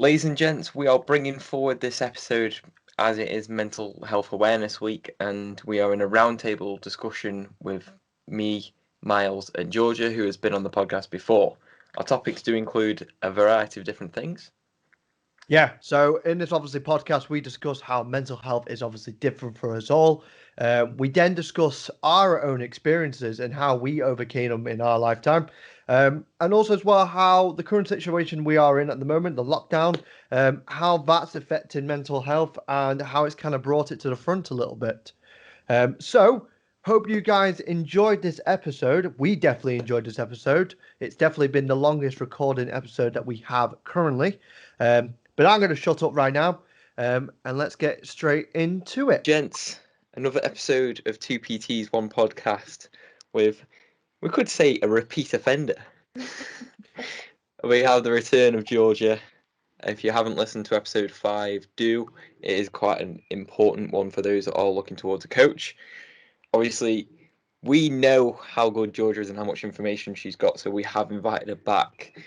Ladies and gents, we are bringing forward this episode as it is Mental Health Awareness Week, and we are in a roundtable discussion with me, Myles, and Georgia, who has been on the podcast before. Our topics do include a variety of different things. Yeah, so in this obviously podcast, we discuss how mental health is obviously different for us all. We then discuss our own experiences and how we overcame them in our lifetime. And also as well how the current situation we are in at the moment, the lockdown, how that's affecting mental health and how it's kind of brought it to the front a little bit. So hope you guys enjoyed this episode. We definitely enjoyed this episode. It's definitely been the longest recording episode that we have currently. But I'm going to shut up right now and let's get straight into it. Gents, another episode of Two PTs, One Podcast with, we could say, a repeat offender. We have the return of Georgia. If you haven't listened to episode 5, do. It is quite an important one for those that are looking towards a coach. Obviously, we know how good Georgia is and how much information she's got, so we have invited her back.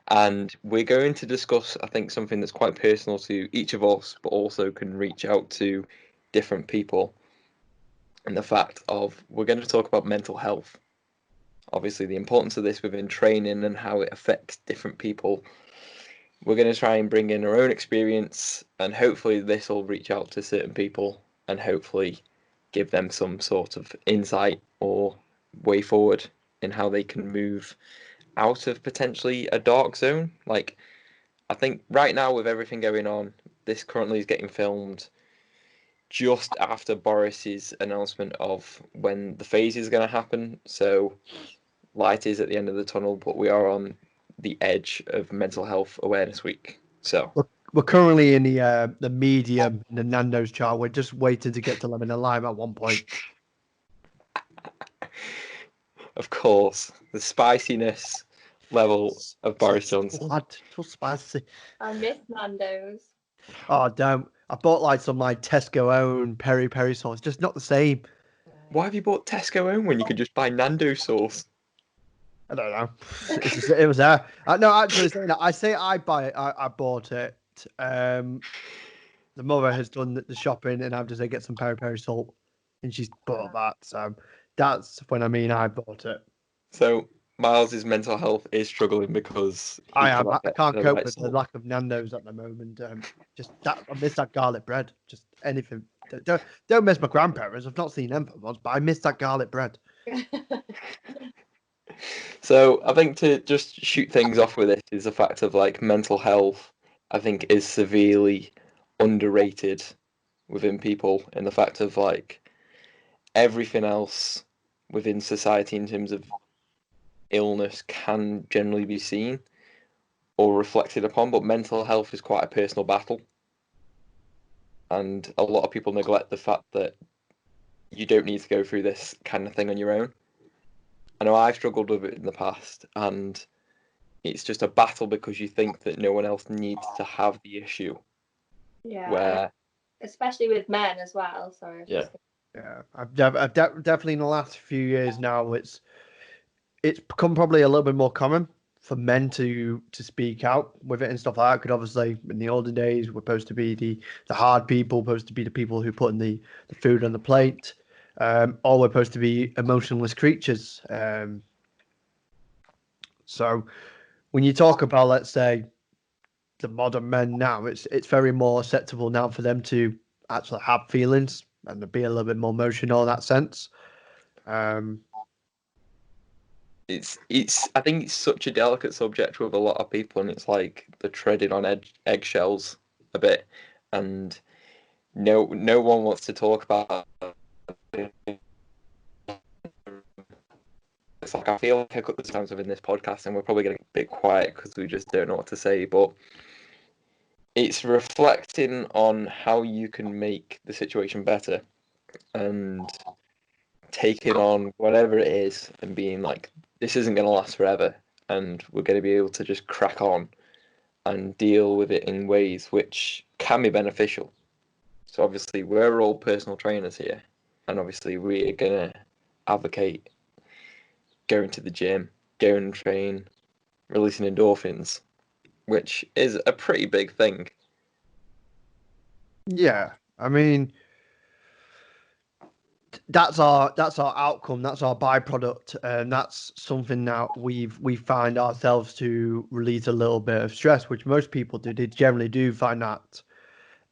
And we're going to discuss, I think, something that's quite personal to each of us, but also can reach out to different people. And the fact of, we're going to talk about mental health. Obviously, the importance of this within training and how it affects different people. We're going to try and bring in our own experience, and hopefully this will reach out to certain people and hopefully give them some sort of insight or way forward in how they can move out of potentially a dark zone. Like, I think right now with everything going on, this currently is getting filmed just after Boris's announcement of when the phase is going to happen. So light is at the end of the tunnel, but we are on the edge of Mental Health Awareness Week. So we're currently in the medium in the Nando's chart. We're just waiting to get to lemon and lime at one point. Of course, the spiciness level of Boris Johnson. What? So spicy. I miss Nando's. Oh damn! I bought like some Tesco own peri sauce. Just not the same. Why have you bought Tesco own when you could just buy Nando sauce? I don't know. It was there. No, actually, saying that, I say I buy it. I bought it. The mother has done the shopping, and I've just said get some peri salt, and she's bought that. So that's when I bought it. So Myles's mental health is struggling because I can't cope with the lack of Nando's at the moment. Just that I miss that garlic bread. Just anything. Don't miss my grandparents. I've not seen them for months, but I miss that garlic bread. So I think to just shoot things off with it is the fact of like mental health, I think, is severely underrated within people, in the fact of like everything else within society in terms of illness can generally be seen or reflected upon, but mental health is quite a personal battle. And a lot of people neglect the fact that you don't need to go through this kind of thing on your own. I know I've struggled with it in the past, and it's just a battle because you think that no one else needs to have the issue. Yeah. Where, especially with men as well. So yeah, I've definitely in the last few years now, it's become probably a little bit more common for men to speak out with it and stuff like that. Because obviously in the olden days, we're supposed to be the hard people, supposed to be the people who put in the food on the plate. Or we're supposed to be emotionless creatures. So when you talk about, let's say, the modern men now, it's very more acceptable now for them to actually have feelings and to be a little bit more emotional in that sense. it's I think it's such a delicate subject with a lot of people, and it's like they're treading on eggshells a bit, and no one wants to talk about it. It's like I feel like a couple of times within this podcast, and we're probably getting a bit quiet because we just don't know what to say, but it's reflecting on how you can make the situation better and taking on whatever it is and being like, this isn't going to last forever, and we're going to be able to just crack on and deal with it in ways which can be beneficial. So obviously we're all personal trainers here, and obviously we're going to advocate going to the gym, going and train, releasing endorphins. which is a pretty big thing. Yeah, I mean, that's our outcome, that's our byproduct, and that's something that we find ourselves to release a little bit of stress, which most people do. They generally do find that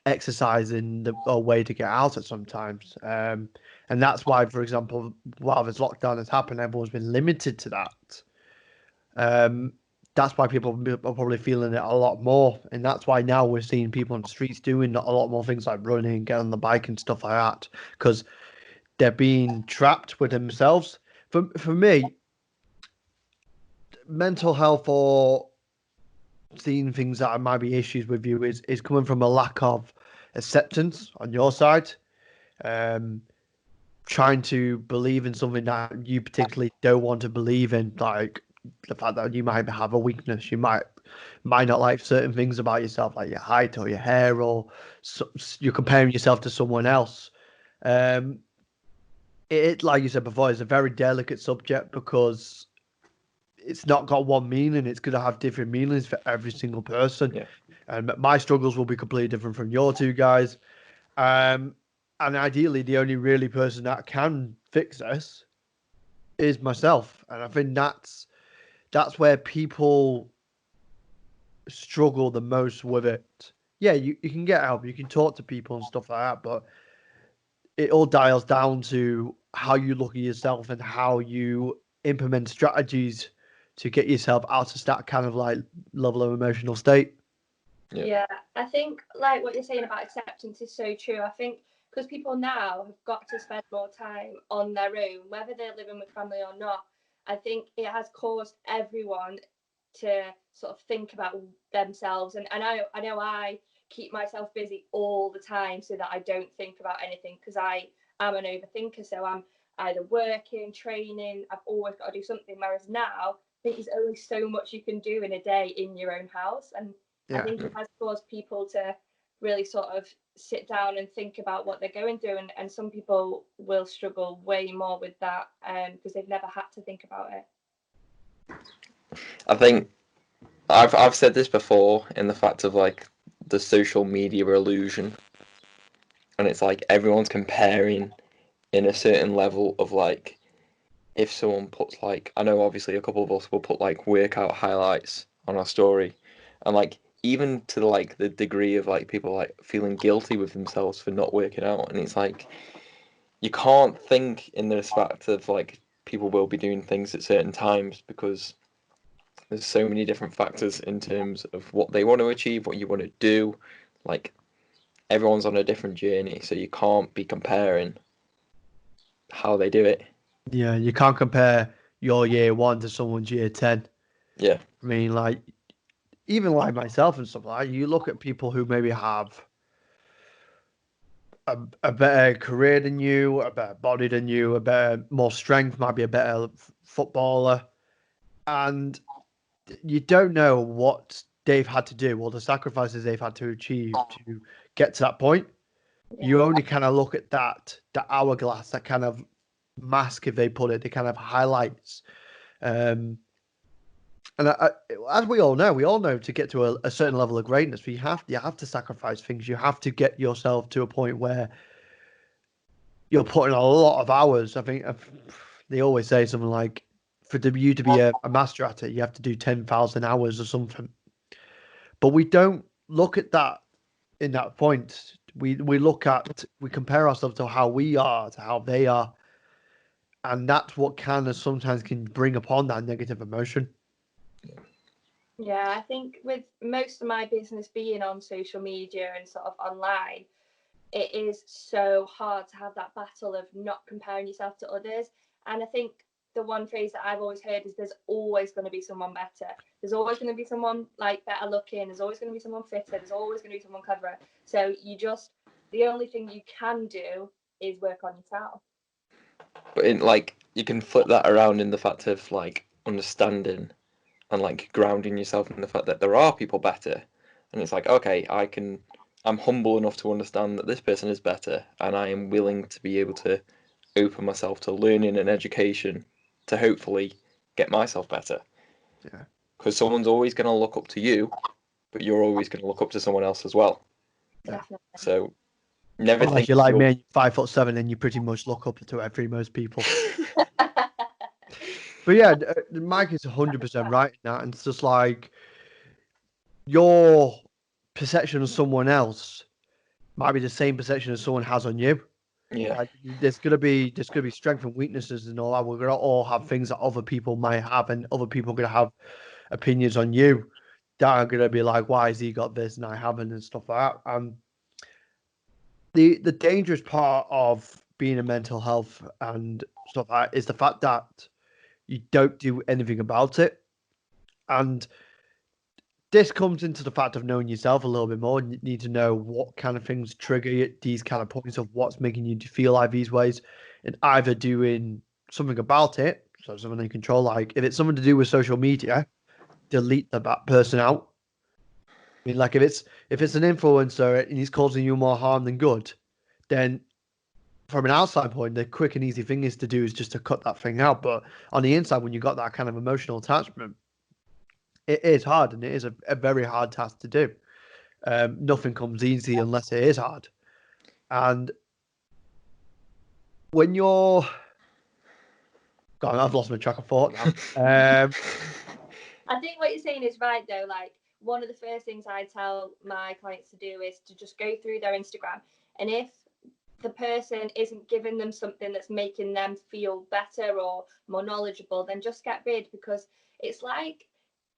exercising a way to get out at sometimes, and that's why, for example, while this lockdown has happened, everyone's been limited to that. That's why people are probably feeling it a lot more, and that's why now we're seeing people on the streets doing a lot more things like running, get on the bike and stuff like that, because they're being trapped with themselves. For me, mental health or seeing things that might be issues with you is coming from a lack of acceptance on your side. Um, Trying to believe in something that you particularly don't want to believe in, like the fact that you might have a weakness, you might not like certain things about yourself, like your height or your hair, or you're comparing yourself to someone else. Um, like you said before, is a very delicate subject because it's not got one meaning. It's going to have different meanings for every single person. Yeah. And my struggles will be completely different from your two guys. And ideally, the only really person that can fix this is myself. And I think that's where people struggle the most with it. Yeah, you can get help, you can talk to people and stuff like that, but it all dials down to how you look at yourself and how you implement strategies to get yourself out of that kind of like level of emotional state. Yeah, I think like what you're saying about acceptance is so true. I think because people now have got to spend more time on their own, whether they're living with family or not, I think it has caused everyone to sort of think about themselves. And I know I keep myself busy all the time so that I don't think about anything, because I am an overthinker. So I'm either working, training, I've always got to do something. Whereas now, I think there's only so much you can do in a day in your own house. And I think it has caused people to really sort of sit down and think about what they're going through. And some people will struggle way more with that because they've never had to think about it. I think I've said this before in the fact of like the social media illusion, and it's like everyone's comparing in a certain level of like, if someone puts like, I know obviously a couple of us will put like workout highlights on our story, and like even to like the degree of like people like feeling guilty with themselves for not working out, and it's like you can't think in this fact of like people will be doing things at certain times because there's so many different factors in terms of what they want to achieve, what you want to do. Like everyone's on a different journey, so you can't be comparing how they do it. Yeah, you can't compare your year one to someone's year 10. Yeah. I mean, like, even like myself and stuff like that, you look at people who maybe have a better career than you, a better body than you, a better, more strength, might be a better footballer. And you don't know what they've had to do or the sacrifices they've had to achieve to get to that point. Yeah. You only kind of look at that hourglass, that kind of mask, if they put it, the kind of highlights. And as we all know to get to a certain level of greatness, you have to sacrifice things. You have to get yourself to a point where you're putting a lot of hours. I think they always say something like, for you to be a master at it, you have to do 10,000 hours or something. But we don't look at that in that point. We compare ourselves to how we are, to how they are. And that's what kind of sometimes can bring upon that negative emotion. Yeah, I think with most of my business being on social media and sort of online, it is so hard to have that battle of not comparing yourself to others. And I think the one phrase that I've always heard is there's always going to be someone better. There's always going to be someone like better looking. There's always going to be someone fitter. There's always going to be someone cleverer. So the only thing you can do is work on yourself. But in like you can flip that around in the fact of like understanding and like grounding yourself in the fact that there are people better, and it's like, okay, I'm humble enough to understand that this person is better, and I am willing to be able to open myself to learning and education to hopefully get myself better. Yeah. Because someone's always going to look up to you but you're always going to look up to someone else as well. Definitely. So never Unless think you're like me and you're 5'7" and you pretty much look up to most people. But yeah, Mike is 100% right in that. And it's just like your perception of someone else might be the same perception as someone has on you. Yeah. Like, there's gonna be strengths and weaknesses and all that. We're gonna all have things that other people might have, and other people are gonna have opinions on you that are gonna be like, why has he got this and I haven't, and stuff like that. And the dangerous part of being a mental health and stuff like that is the fact that you don't do anything about it. And this comes into the fact of knowing yourself a little bit more. You need to know what kind of things trigger these kind of points of what's making you feel like these ways, and either doing something about it, so something you control. Like if it's something to do with social media, delete that person out. I mean, like if it's an influencer and he's causing you more harm than good, then from an outside point, the quick and easy thing is to do is just to cut that thing out. But on the inside, when you got that kind of emotional attachment, it is hard, and it is a very hard task to do. Nothing comes easy unless it is hard. And when you're... God, I've lost my track of thought now. I think what you're saying is right, though. Like, one of the first things I tell my clients to do is to just go through their Instagram. And if the person isn't giving them something that's making them feel better or more knowledgeable, then just get rid, because it's like,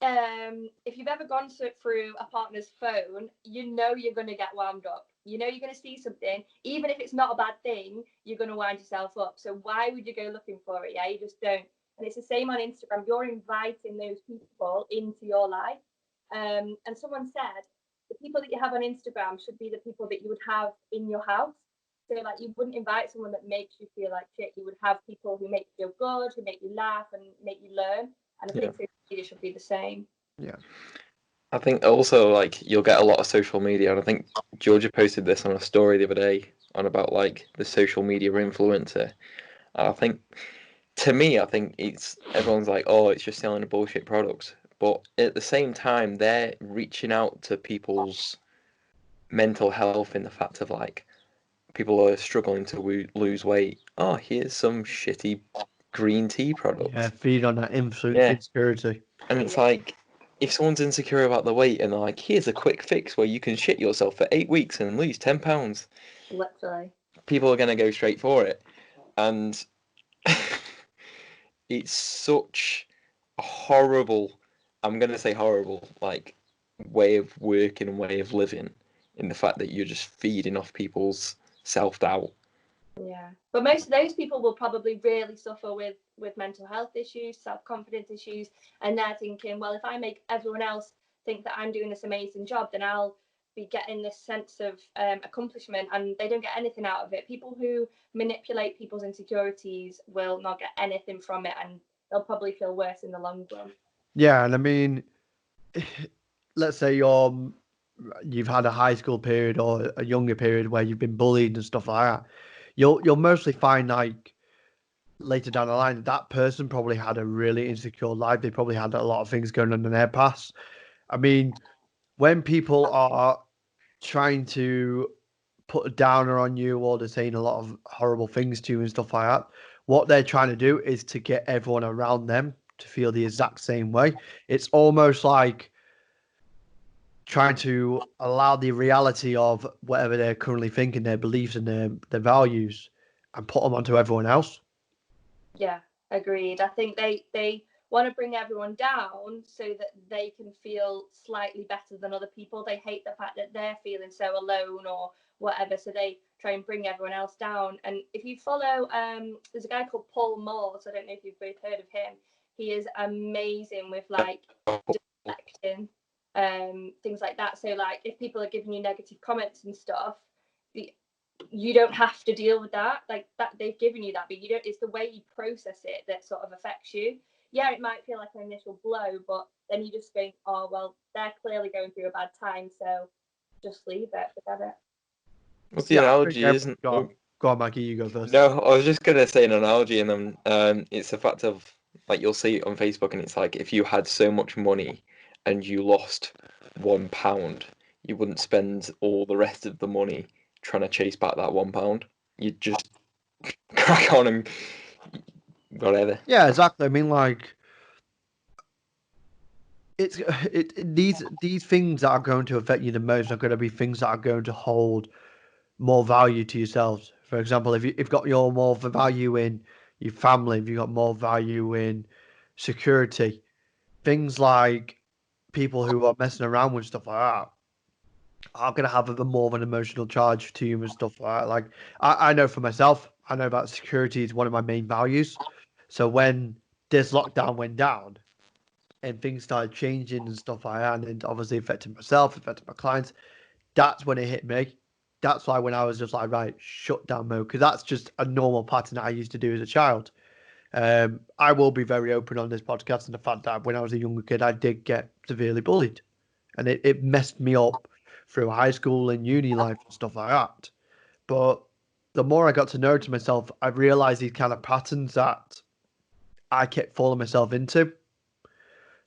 if you've ever gone through a partner's phone, you know you're going to get wound up. You know you're going to see something, even if it's not a bad thing, you're going to wind yourself up. So why would you go looking for it? Yeah, you just don't. And it's the same on Instagram. You're inviting those people into your life. And someone said the people that you have on Instagram should be the people that you would have in your house. So like you wouldn't invite someone that makes you feel like shit. You would have people who make you feel good, who make you laugh and make you learn. And I think social media should be the same. Yeah. I think also like you'll get a lot of social media, and I think Georgia posted this on a story the other day on about like the social media influencer. And I think to me, I think it's everyone's like, oh, it's just selling a bullshit products. But at the same time, they're reaching out to people's mental health in the fact of like people are struggling to lose weight. Oh, here's some shitty green tea product. Yeah, feed on that insecurity. And it's like, if someone's insecure about the weight and they're like, here's a quick fix where you can shit yourself for 8 weeks and lose 10 pounds. Literally. People are going to go straight for it. And it's such a horrible, I'm going to say horrible, like, way of working and way of living, in the fact that you're just feeding off people's self-doubt. Yeah, but most of those people will probably really suffer with mental health issues, self-confidence issues, and they're thinking, well, if I make everyone else think that I'm doing this amazing job, then I'll be getting this sense of accomplishment, and they don't get anything out of it. People who manipulate people's insecurities will not get anything from it, and they'll probably feel worse in the long run. Yeah, and I mean, let's say you've had a high school period or a younger period where you've been bullied and stuff like that. You'll mostly find like later down the line that person probably had a really insecure life. They probably had a lot of things going on in their past. I mean, when people are trying to put a downer on you or they're saying a lot of horrible things to you and stuff like that, what they're trying to do is to get everyone around them to feel the exact same way. It's almost like trying to allow the reality of whatever they're currently thinking, their beliefs and their values, and put them onto everyone else. Yeah, agreed. I think they want to bring everyone down so that they can feel slightly better than other people. They hate the fact that they're feeling so alone or whatever, so they try and bring everyone else down. And if you follow, there's a guy called Paul Morse. I don't know if you've both heard of him. He is amazing with like deflecting, things like that. So like if people are giving you negative comments and stuff, you don't have to deal with that. Like that, they've given you that, but you don't. It's the way you process it that sort of affects you. Yeah, it might feel like an initial blow, but then you just think, oh well, they're clearly going through a bad time, so just leave it, forget it. What's the analogy, isn't? Go on, Maggie, you go first. No, I was just gonna say an analogy, and then it's the fact of like you'll see it on Facebook, and it's like if you had so much money and you lost £1, you wouldn't spend all the rest of the money trying to chase back that £1. You'd just crack on and whatever. Yeah, exactly. I mean, like, these things that are going to affect you the most are going to be things that are going to hold more value to yourselves. For example, if you've got your more value in your family, if you've got more value in security, things like people who are messing around with stuff like that are going to have a more of an emotional charge to you and stuff like that. Like, I know for myself, I know that security is one of my main values. So when this lockdown went down and things started changing and stuff like that, and it obviously affected myself, affected my clients, that's when it hit me. That's why when I was just like, right, shut down mode, because that's just a normal pattern that I used to do as a child. I will be very open on this podcast and the fact that when I was a younger kid, I did get severely bullied, and it messed me up through high school and uni life and stuff like that. But the more I got to know to myself, I realized these kind of patterns that I kept falling myself into.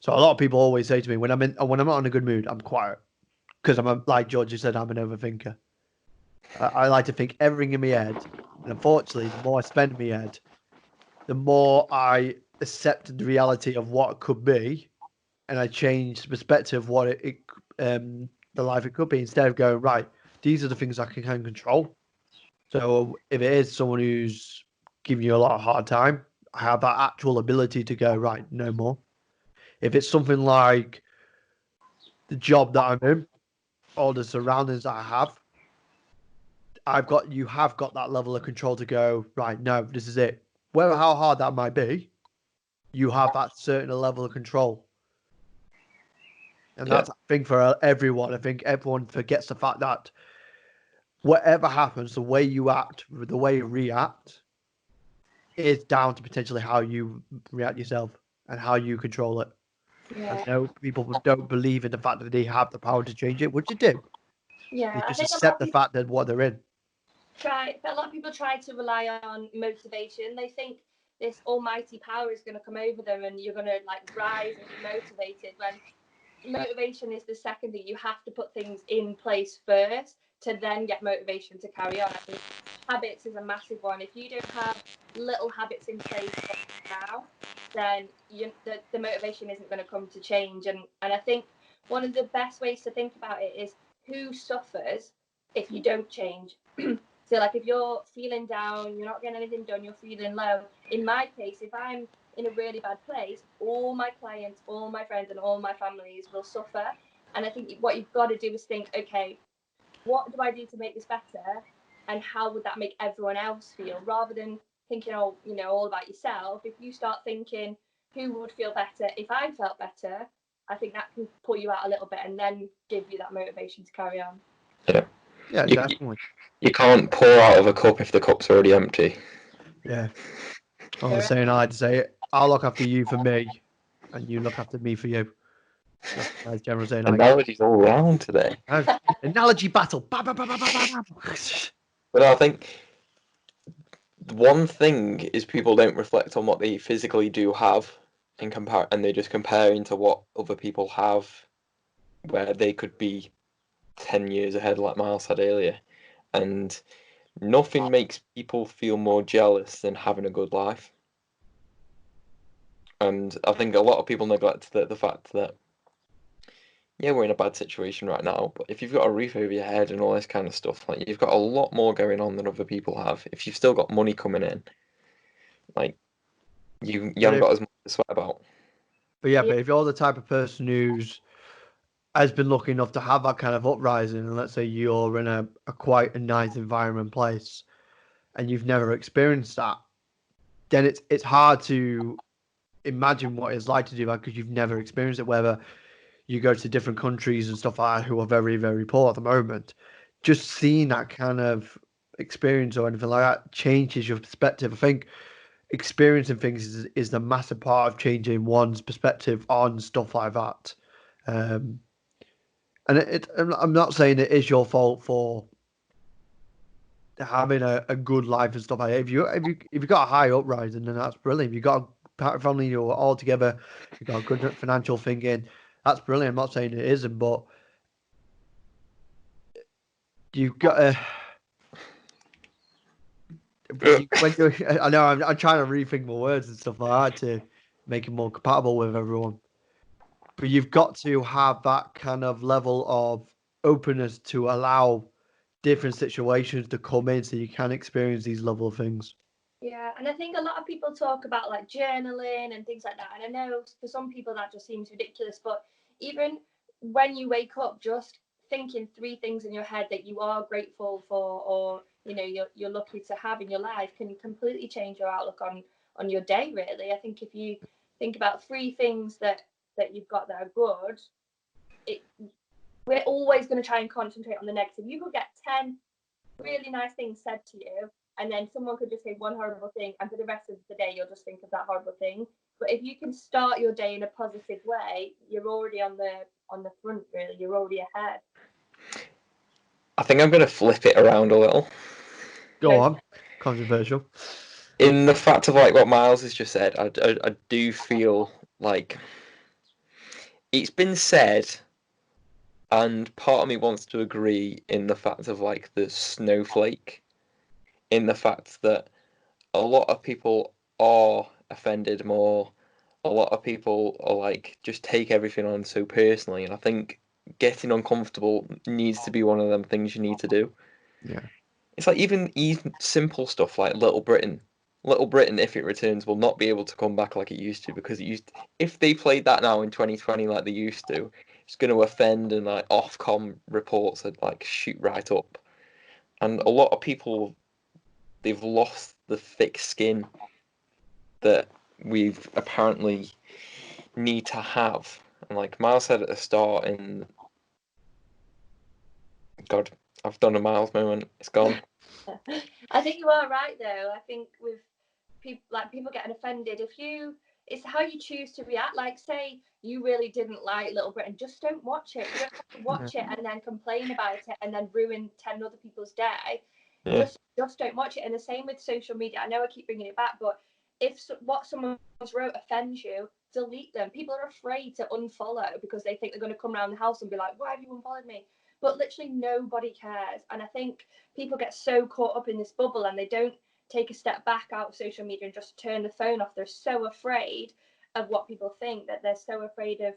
So a lot of people always say to me when I'm not in a good mood, I'm quiet because like George said, I'm an overthinker. I like to think everything in my head, and unfortunately, the more I spend in my head, the more I accept the reality of what it could be, and I change the perspective of what the life it could be, instead of going, right, these are the things I can control. So if it is someone who's giving you a lot of hard time, I have that actual ability to go, right, no more. If it's something like the job that I'm in or the surroundings that I have, you have got that level of control to go, right, no, this is it. Whether how hard that might be, you have that certain level of control. And that's a thing for everyone. I think everyone forgets the fact that whatever happens, the way you act, the way you react, is down to potentially how you react yourself and how you control it. Yeah. I know people don't believe in the fact that they have the power to change it, which you do. Yeah, You I just think accept the fact that what they're in. a lot of people try to rely on motivation. They think this almighty power is going to come over them and you're going to like rise and be motivated, when motivation is the second thing. You have to put things in place first to then get motivation to carry on. I think habits is a massive one. If you don't have little habits in place now, then the motivation isn't going to come to change. And I think one of the best ways to think about it is who suffers if you don't change. So like if you're feeling down, you're not getting anything done, you're feeling low. In my case, if I'm in a really bad place, all my clients, all my friends, and all my families will suffer. And I think what you've got to do is think, okay, what do I do to make this better? And how would that make everyone else feel? Rather than thinking, oh, all about yourself, if you start thinking, who would feel better if I felt better? I think that can pull you out a little bit and then give you that motivation to carry on. Yeah. Yeah, definitely. You can't pour out of a cup if the cup's already empty. Yeah. I was saying, I like to say, I'll look after you for me, and you look after me for you. That's a nice general saying. Analogies all round today. Analogy battle. But I think one thing is people don't reflect on what they physically do have and they just compare into what other people have, where they could be 10 years ahead, like Myles said earlier. And nothing makes people feel more jealous than having a good life. And I think a lot of people neglect the fact that, yeah, we're in a bad situation right now, but if you've got a roof over your head and all this kind of stuff, like you've got a lot more going on than other people have. If you've still got money coming in, like you haven't got as much to sweat about. But if you're the type of person who's has been lucky enough to have that kind of uprising, and let's say you're in a quite a nice environment place and you've never experienced that, then it's hard to imagine what it's like to do that because you've never experienced it. Whether you go to different countries and stuff like that who are very, very poor at the moment, just seeing that kind of experience or anything like that changes your perspective. I think experiencing things is the massive part of changing one's perspective on stuff like that. And I'm not saying it is your fault for having a good life and stuff like that. If you got a high uprising, then that's brilliant. If you got a family, you're all together, you got a good financial thinking, that's brilliant. I'm not saying it isn't, but you've got to. I know I'm trying to rethink my words and stuff like that to make it more compatible with everyone. But you've got to have that kind of level of openness to allow different situations to come in so you can experience these level of things. Yeah, and I think a lot of people talk about like journaling and things like that. And I know for some people that just seems ridiculous, but even when you wake up, just thinking 3 things in your head that you are grateful for, or you're lucky to have in your life, can completely change your outlook on your day. Really, I think if you think about 3 things that you've got that are good, we're always going to try and concentrate on the negative. You could get 10 really nice things said to you, and then someone could just say one horrible thing, and for the rest of the day you'll just think of that horrible thing. But if you can start your day in a positive way, you're already on the front. Really, you're already ahead. I think I'm going to flip it around a little. Go on. Controversial. In the fact of like what Myles has just said, I do feel like it's been said, and part of me wants to agree in the fact of like the snowflake, in the fact that a lot of people are offended more. A lot of people are like just take everything on so personally, and I think getting uncomfortable needs to be one of them things you need to do. Yeah. It's like even simple stuff like Little Britain. Little Britain, if it returns, will not be able to come back like it used to, because if they played that now in 2020 like they used to, it's going to offend, and like Ofcom reports would like shoot right up. And a lot of people, they've lost the thick skin that we've apparently need to have. And like Myles said at the start, in God, I've done a Myles moment. It's gone. I think you are right though. I think with people getting offended, it's how you choose to react. Like, say you really didn't like Little Britain, just don't watch it. You don't have to watch it and then complain about it and then ruin 10 other people's day. Yeah. Just don't watch it. And the same with social media. I know I keep bringing it back, but if what someone's wrote offends you, delete them. People are afraid to unfollow because they think they're going to come around the house and be like, why have you unfollowed me? But literally nobody cares. And I think people get so caught up in this bubble and they don't take a step back out of social media and just turn the phone off. They're so afraid of what people think that they're so afraid of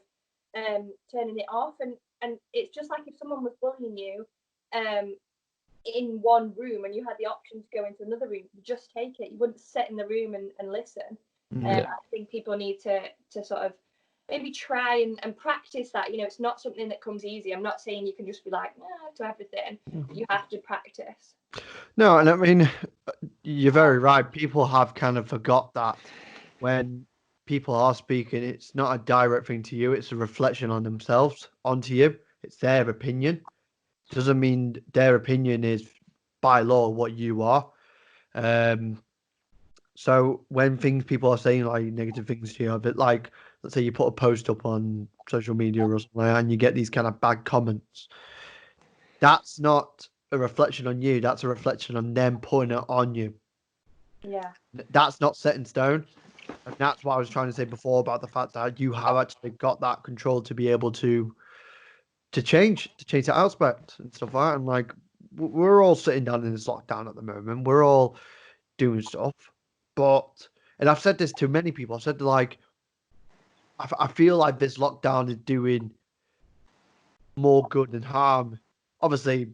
turning it off. And it's just like if someone was bullying you in one room and you had the option to go into another room, you just take it. You wouldn't sit in the room and listen. Yeah. I think people need to sort of maybe try and practice that. It's not something that comes easy. I'm not saying you can just be like, to everything. You have to practice. No, and I mean, you're very right. People have kind of forgot that when people are speaking, it's not a direct thing to you. It's a reflection on themselves, onto you. It's their opinion. Doesn't mean their opinion is by law what you are. So when people are saying like negative things to you, a bit like, let's say you put a post up on social media or something and you get these kind of bad comments, that's not a reflection on you. That's a reflection on them putting it on you. Yeah. That's not set in stone. And that's what I was trying to say before about the fact that you have actually got that control to be able to change that aspect and stuff like that. And like, we're all sitting down in this lockdown at the moment. We're all doing stuff. And I've said this to many people. I've said like, I feel like this lockdown is doing more good than harm. Obviously,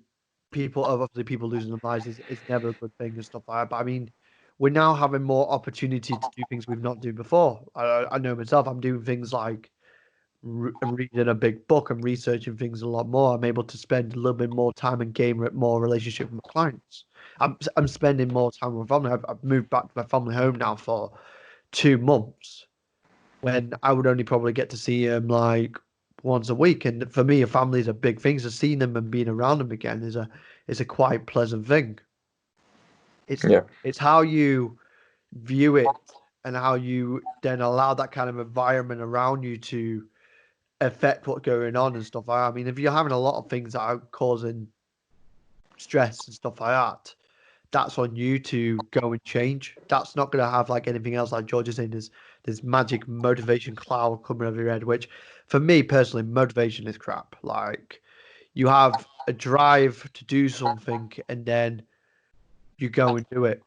people losing their lives is never a good thing and stuff like that. But I mean, we're now having more opportunity to do things we've not done before. I know myself. I'm doing things like reading a big book and researching things a lot more. I'm able to spend a little bit more time and gain more relationship with my clients. I'm spending more time with my family. I've moved back to my family home now for 2 months, when I would only probably get to see them like once a week. And for me, a family is a big thing. So seeing them and being around them again is a quite pleasant thing. It's how you view it and how you then allow that kind of environment around you to affect what's going on and stuff like that. I mean, if you're having a lot of things that are causing stress and stuff like that, that's on you to go and change. That's not going to have like anything else. Like George is saying, there's magic motivation cloud coming over your head, which for me personally, motivation is crap. Like, you have a drive to do something, and then you go and do it.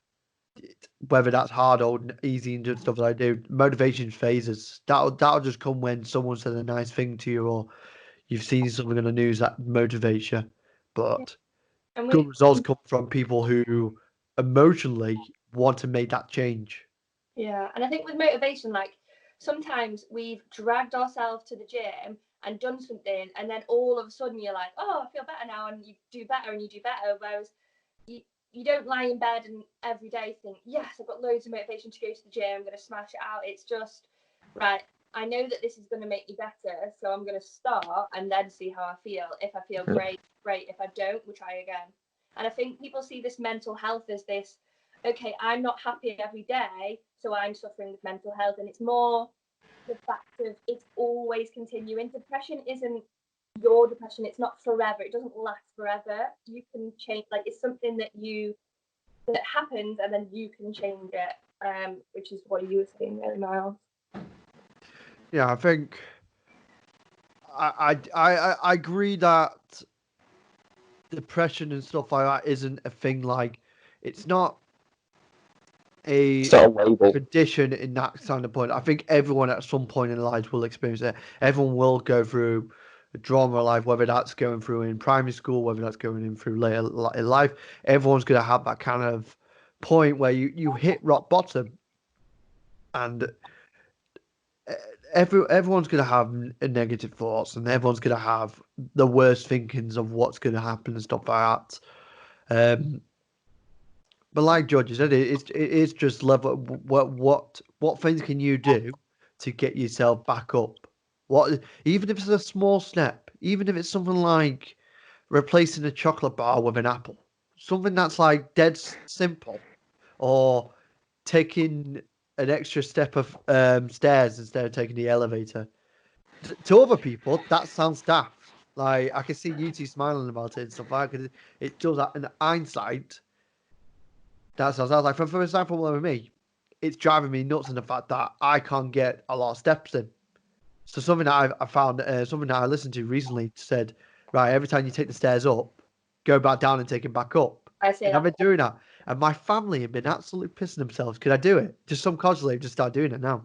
Whether that's hard or easy and just stuff that I do, motivation phases. That'll just come when someone says a nice thing to you, or you've seen something on the news that motivates you. But And good results come from people who emotionally want to make that change. Yeah, and I think with motivation, like sometimes we've dragged ourselves to the gym and done something, and then all of a sudden you're like, oh, I feel better now, and you do better and you do better. Whereas you don't lie in bed and every day think, yes, I've got loads of motivation to go to the gym, I'm going to smash it out. It's just, right, I know that this is going to make me better, so I'm going to start and then see how I feel. If I feel great, great. If I don't, we'll try again. And I think people see this mental health as this, okay, I'm not happy every day, so I'm suffering with mental health. And it's more the fact of it's always continuing. Depression isn't your depression. It's not forever. It doesn't last forever. You can change, like it's something that happens and then you can change it, which is what you were saying really, Myles. Yeah, I think I agree that depression and stuff like that isn't a thing. Like, it's not a label. condition in that standpoint. I think everyone at some point in life will experience it. Everyone will go through a drama of life, whether that's going through in primary school, whether that's going in through later in life. Everyone's going to have that kind of point where you hit rock bottom, and everyone's going to have negative thoughts, and everyone's going to have the worst thinkings of what's going to happen and stuff like that. But like George said, it is just level. What things can you do to get yourself back up? What, even if it's a small step, even if it's something like replacing a chocolate bar with an apple, something that's like dead simple, or taking an extra step of stairs instead of taking the elevator. To other people, that sounds daft. Like, I can see you two smiling about it and stuff like that, 'cause it does that in hindsight. That sounds like, for example, with me, it's driving me nuts in the fact that I can't get a lot of steps in. So something that I found, something that I listened to recently said, right, every time you take the stairs up, go back down and take it back up. I say And that. I've been doing that. And my family have been absolutely pissing themselves. Could I do it? Just subconsciously, I've just started doing it now.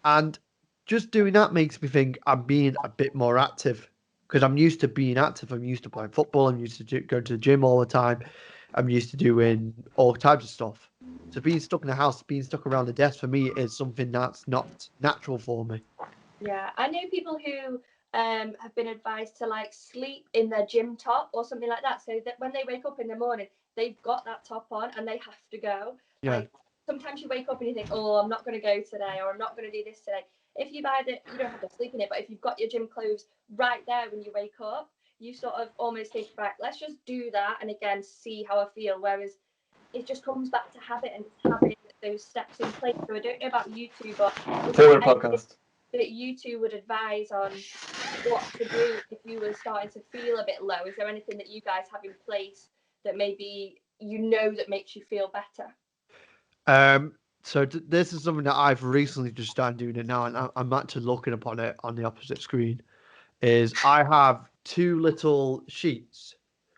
And just doing that makes me think I'm being a bit more active, because I'm used to being active. I'm used to playing football. I'm used to going to the gym all the time. I'm used to doing all types of stuff. So being stuck in the house, being stuck around the desk for me is something that's not natural for me. Yeah, I know people who have been advised to like sleep in their gym top or something like that, so that when they wake up in the morning, they've got that top on and they have to go. Yeah. Like sometimes you wake up and you think, oh, I'm not going to go today, or I'm not going to do this today. If you buy you don't have to sleep in it, but if you've got your gym clothes right there when you wake up, you sort of almost think back, let's just do that and again see how I feel. Whereas it just comes back to habit and having those steps in place. So I don't know about you two, but Podcast. that you two would advise on what to do if you were starting to feel a bit low? Is there anything that you guys have in place that maybe that makes you feel better? So this is something that I've recently just started doing it now, and I'm actually looking upon it on the opposite screen. Is I have two little sheets.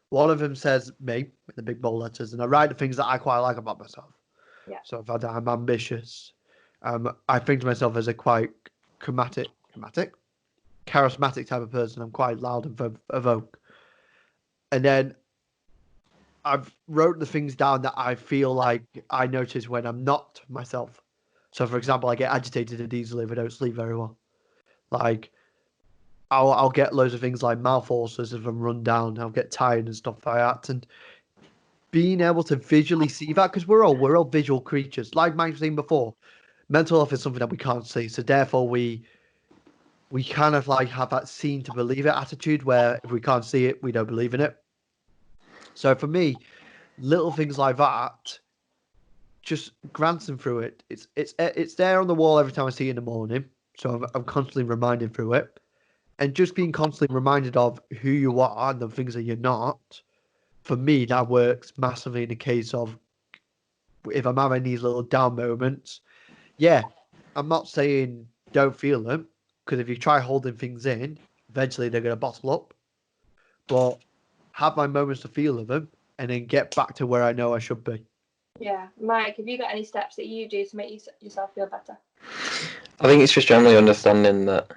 One of them says me with the big bold letters, and I write the things that I quite like about myself. Yeah. So if I'm ambitious, I think to myself as a quite charismatic type of person. I'm quite loud and evoke. And then I've wrote the things down that I feel like I notice when I'm not myself. So for example, I get agitated and easily if I don't sleep very well. Like, I'll get loads of things like mouth ulcers if I'm run down. I'll get tired and stuff like that. And being able to visually see that, because we're all visual creatures. Like Mike's saying before, mental health is something that we can't see. So therefore, we kind of like have that seen to believe it attitude, where if we can't see it, we don't believe in it. So for me, little things like that, just glancing through it, it's there on the wall every time I see it in the morning. So I'm constantly reminded through it. And just being constantly reminded of who you are and the things that you're not, for me, that works massively in the case of if I'm having these little down moments. Yeah, I'm not saying don't feel them, because if you try holding things in, eventually they're going to bottle up. But have my moments to feel of them, and then get back to where I know I should be. Yeah. Mike, have you got any steps that you do to make yourself feel better? I think it's just generally understanding that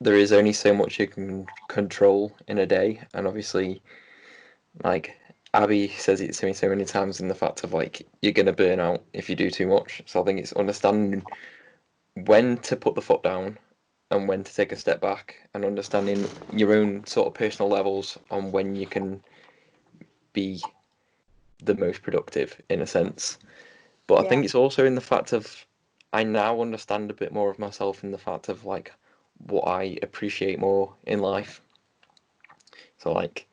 there is only so much you can control in a day, and obviously, like Abby says it to me so many times in the fact of like you're gonna burn out if you do too much. So I think it's understanding when to put the foot down and when to take a step back, and understanding your own sort of personal levels on when you can be the most productive in a sense. But I think it's also in the fact of I now understand a bit more of myself in the fact of like what I appreciate more in life. So like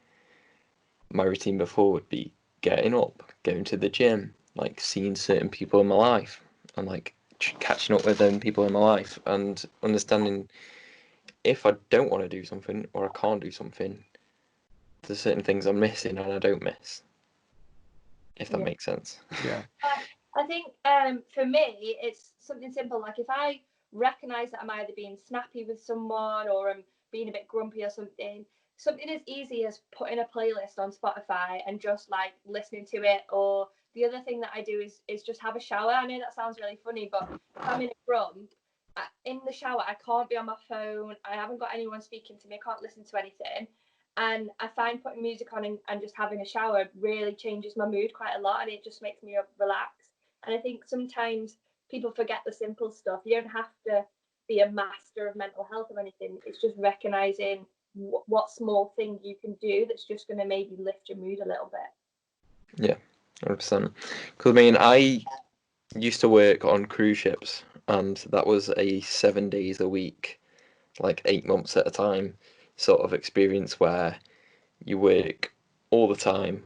my routine before would be getting up, going to the gym, like seeing certain people in my life, and like catching up with them people in my life, and understanding if I don't want to do something or I can't do something, there's certain things I'm missing and I don't miss. If that makes sense. Yeah. I think for me, it's something simple. Like if I recognise that I'm either being snappy with someone or I'm being a bit grumpy or something as easy as putting a playlist on Spotify and just like listening to it. Or the other thing that I do is just have a shower. I know that sounds really funny, but if I'm in a grump, in the shower, I can't be on my phone. I haven't got anyone speaking to me. I can't listen to anything. And I find putting music on and just having a shower really changes my mood quite a lot, and it just makes me relax. And I think sometimes people forget the simple stuff. You don't have to be a master of mental health or anything. It's just recognizing what small thing you can do that's just going to maybe lift your mood a little bit. Yeah, 100%. Because I mean, I used to work on cruise ships, and that was a 7 days a week, like 8 months at a time sort of experience where you work all the time,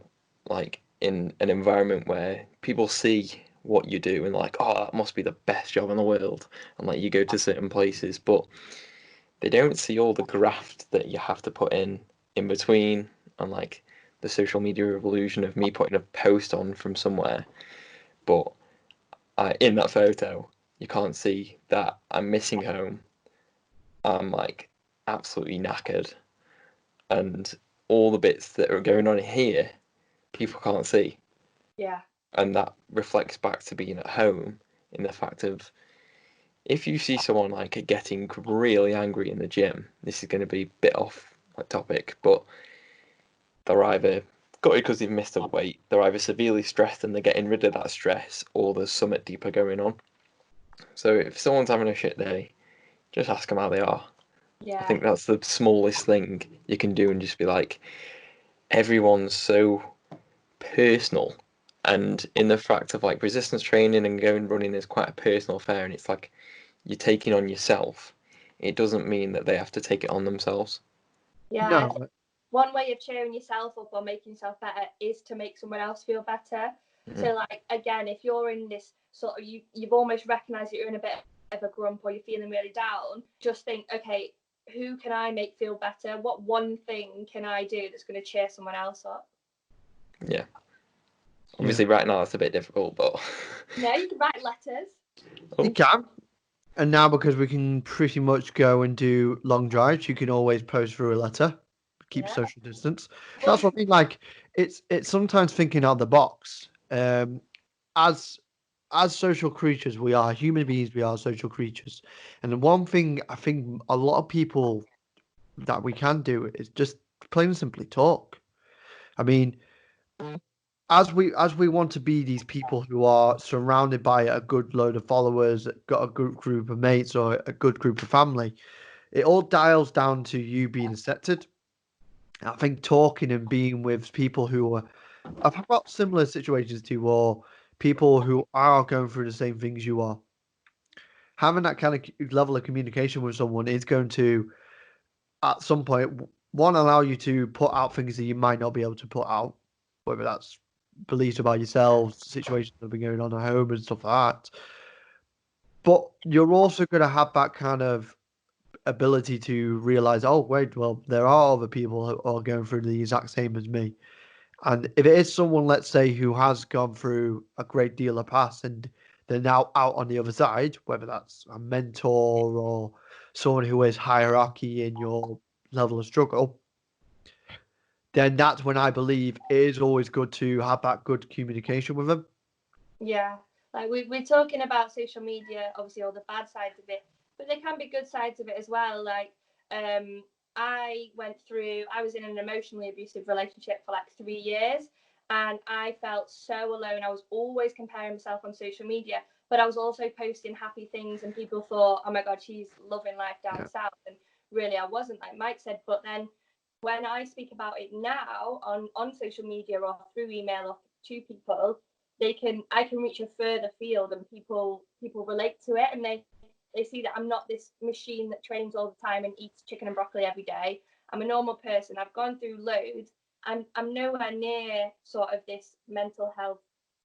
like in an environment where people see what you do and like, oh, that must be the best job in the world. And like you go to certain places, but they don't see all the graft that you have to put in between, and like the social media revolution of me putting a post on from somewhere, but in that photo you can't see that I'm missing home. I'm like absolutely knackered, and all the bits that are going on here people can't see. Yeah. And that reflects back to being at home in the fact of if you see someone like getting really angry in the gym, this is going to be a bit off topic, but they're either got it because they've missed a weight, they're either severely stressed and they're getting rid of that stress, or there's something deeper going on. So if someone's having a shit day, just ask them how they are. Yeah. I think that's the smallest thing you can do, and just be like, everyone's so personal. And in the fact of like resistance training and going running is quite a personal affair, and it's like you're taking on yourself. It doesn't mean that they have to take it on themselves. Yeah. No. One way of cheering yourself up or making yourself better is to make someone else feel better. So like again, if you're in this sort of you've almost recognized that you're in a bit of a grump or you're feeling really down, just think, okay, who can I make feel better? What one thing can I do that's going to cheer someone else up? Yeah. Obviously, right now it's a bit difficult, but No, you can write letters. You can. And now because we can pretty much go and do long drives, you can always post through a letter, keep social distance. That's what I mean. Like it's sometimes thinking out of the box. As social creatures, we are human beings. We are social creatures, and the one thing I think a lot of people that we can do is just plain and simply talk. I mean, as we want to be these people who are surrounded by a good load of followers, got a good group of mates or a good group of family, it all dials down to you being accepted. I think talking and being with people who have got similar situations to you, or people who are going through the same things you are, having that kind of level of communication with someone is going to, at some point, one, allow you to put out things that you might not be able to put out, whether that's beliefs about yourselves, situations that have been going on at home and stuff like that. But you're also going to have that kind of ability to realize, oh, wait, well, there are other people who are going through the exact same as me. And if it is someone, let's say, who has gone through a great deal of past and they're now out on the other side, whether that's a mentor or someone who is hierarchy in your level of struggle, then that's when I believe it is always good to have that good communication with them. Yeah, like we're talking about social media, obviously all the bad sides of it, but there can be good sides of it as well. Like, I was in an emotionally abusive relationship for like 3 years, and I felt so alone. I was always comparing myself on social media, but I was also posting happy things, and people thought, oh my God, she's loving life down south. And really, I wasn't, like Mike said. But then when I speak about it now on social media or through email or to people, I can reach a further field, and people relate to it, and they see that I'm not this machine that trains all the time and eats chicken and broccoli every day. I'm a normal person. I've gone through loads. I'm nowhere near sort of this mental health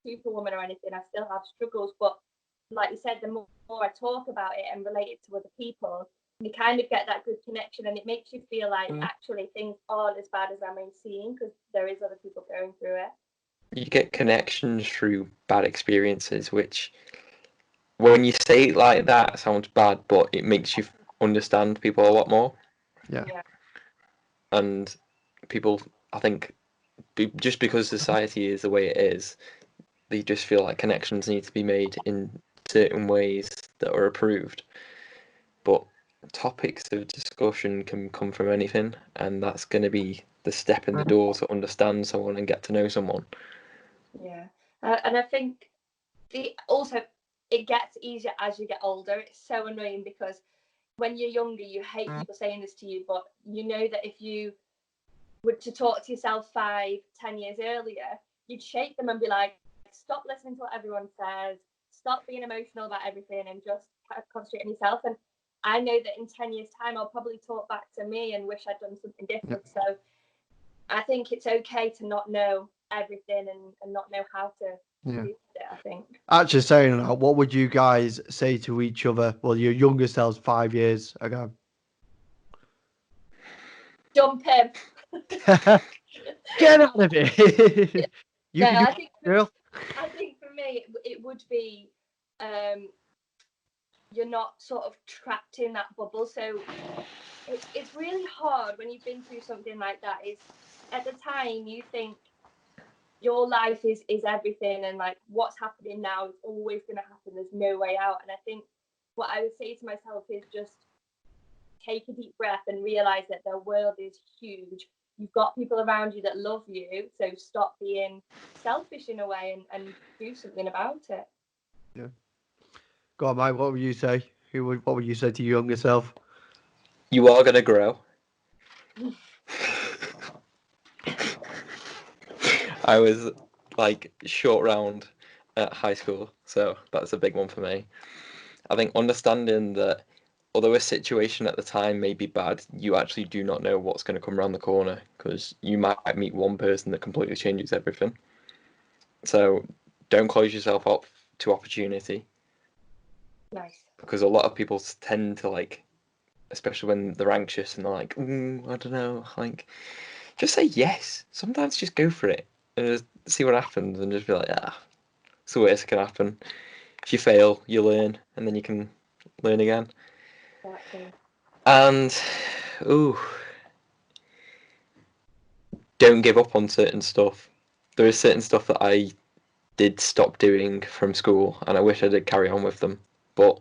superwoman or anything. I still have struggles, but like you said, the more I talk about it and relate it to other people, you kind of get that good connection, and it makes you feel like actually things aren't as bad as I may seem, because there is other people going through it. You get connections through bad experiences, which when you say it like that sounds bad, but it makes you understand people a lot more. Yeah. And people, I think, just because society is the way it is, they just feel like connections need to be made in certain ways that are approved. But topics of discussion can come from anything, and that's going to be the step in the door to understand someone and get to know someone. Yeah, and I think also it gets easier as you get older. It's so annoying because when you're younger, you hate people saying this to you, but you know that if you were to talk to yourself 5-10 years earlier, you'd shake them and be like, stop listening to what everyone says, stop being emotional about everything, and just concentrate on yourself. And I know that in 10 years' time, I'll probably talk back to me and wish I'd done something different. So I think it's okay to not know everything and not know how to do it, I think. Actually, saying that, what would you guys say to each other? Well, your younger selves 5 years ago. Jump him. Get out of it. You No, can do I it, think girl. I think for me it would be you're not sort of trapped in that bubble. So it's really hard when you've been through something like that. Is at the time you think your life is everything, and like what's happening now is always going to happen. There's no way out. And I think what I would say to myself is just take a deep breath and realize that the world is huge. You've got people around you that love you, so stop being selfish in a way and do something about it. Yeah. Go on, Mike. What would you say? What would you say to your younger self? You are going to grow. I was like short round at high school, so that's a big one for me. I think understanding that although a situation at the time may be bad, you actually do not know what's going to come around the corner, because you might meet one person that completely changes everything. So don't close yourself up to opportunity. Nice. Because a lot of people tend to, like, especially when they're anxious and they're like, I don't know, like, just say yes. Sometimes just go for it and just see what happens, and just be like, it's the worst that can happen. If you fail, you learn, and then you can learn again. Exactly. And don't give up on certain stuff. There is certain stuff that I did stop doing from school, and I wish I did carry on with them. But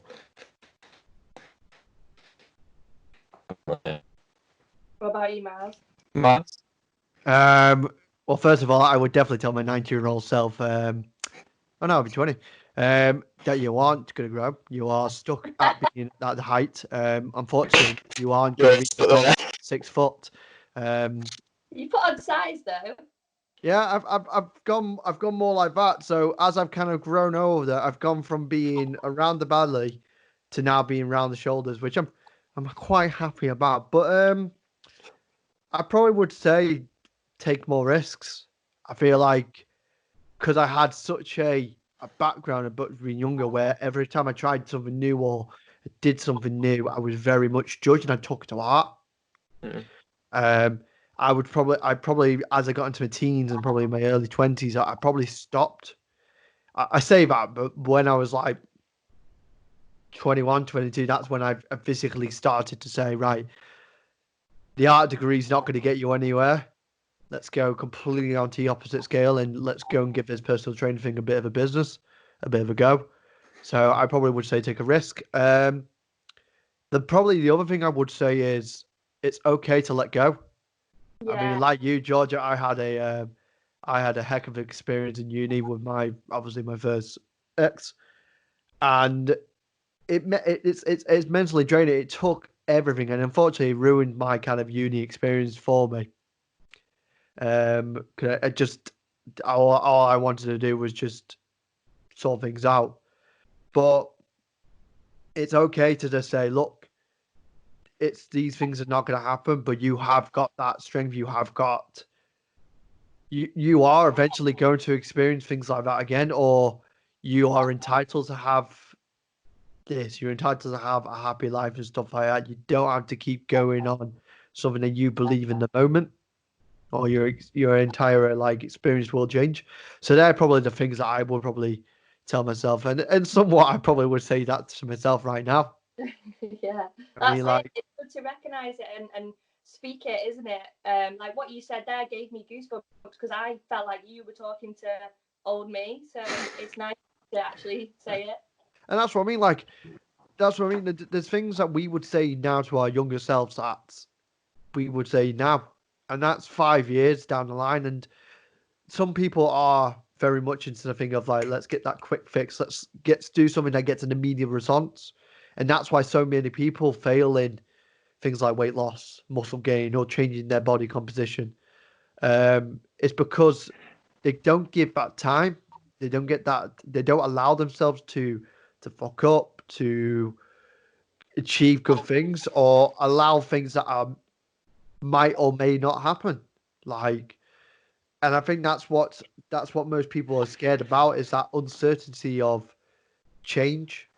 what about you, Myles? Myles? Well, first of all, I would definitely tell my 19-year-old self, oh no, I'll be 20, that you aren't going to grow. You are stuck at being at the height. Unfortunately, you aren't going to reach beyond 6 foot. You put on size though. Yeah, I've gone more like that. So as I've kind of grown older, I've gone from being around the belly to now being around the shoulders, which I'm quite happy about. But I probably would say take more risks. I feel like because I had such a background of being younger, where every time I tried something new or did something new, I was very much judged and I took it to heart. Mm. I probably, as I got into my teens and probably my early 20s, I probably stopped. I say that, but when I was like 21, 22, that's when I physically started to say, right, the art degree is not going to get you anywhere. let's go completely onto the opposite scale and let's go and give this personal training thing a bit of a business, a bit of a go. So I probably would say take a risk. The other thing I would say is it's okay to let go. I mean, Yeah. like you, Georgia, I had a heck of an experience in uni with obviously my first ex, and it's mentally draining. It took everything, and unfortunately, it ruined my kind of uni experience for me. 'Cause I just all I wanted to do was just sort things out. But it's okay to just say, look, it's these things are not going to happen, but you have got that strength. You are eventually going to experience things like that again, or you are entitled to have this. You're entitled to have a happy life and stuff like that. You don't have to keep going on something that you believe in the moment, or your entire like experience will change. So they're probably the things that I would probably tell myself, and somewhat I probably would say that to myself right now. Yeah, I that's mean, like, it. It's good to recognize it and speak it, isn't it? Like what you said there gave me goosebumps because I felt like you were talking to old me. So it's nice to actually say it. and that's what I mean. Like, that's what I mean. There's things that we would say now to our younger selves that we would say now, and that's 5 years down the line. And some people are very much into the thing of like, let's get that quick fix. Let's do something that gets an immediate response, and that's why so many people fail in things like weight loss, muscle gain, or changing their body composition. It's because they don't give that time. They don't get that. They don't allow themselves to fuck up, to achieve good things, or allow things that might or may not happen. Like, and I think that's what most people are scared about is that uncertainty of change.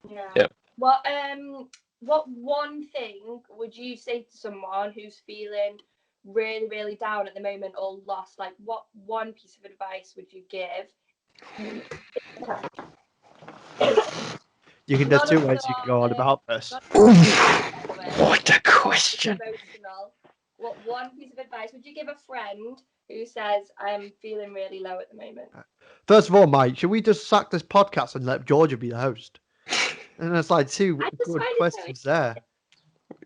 Yeah. Yeah. What one thing would you say to someone who's feeling really, really down at the moment or lost? Like, what one piece of advice would you give? You can there's None two of ways you can go on your, about this. none of your by the way. What a It's question! emotional. What one piece of advice would you give a friend who says, "I'm feeling really low at the moment"? First of all, Mike, should we just sack this podcast and let Georgia be the host? And that's like two I just good find it so questions there.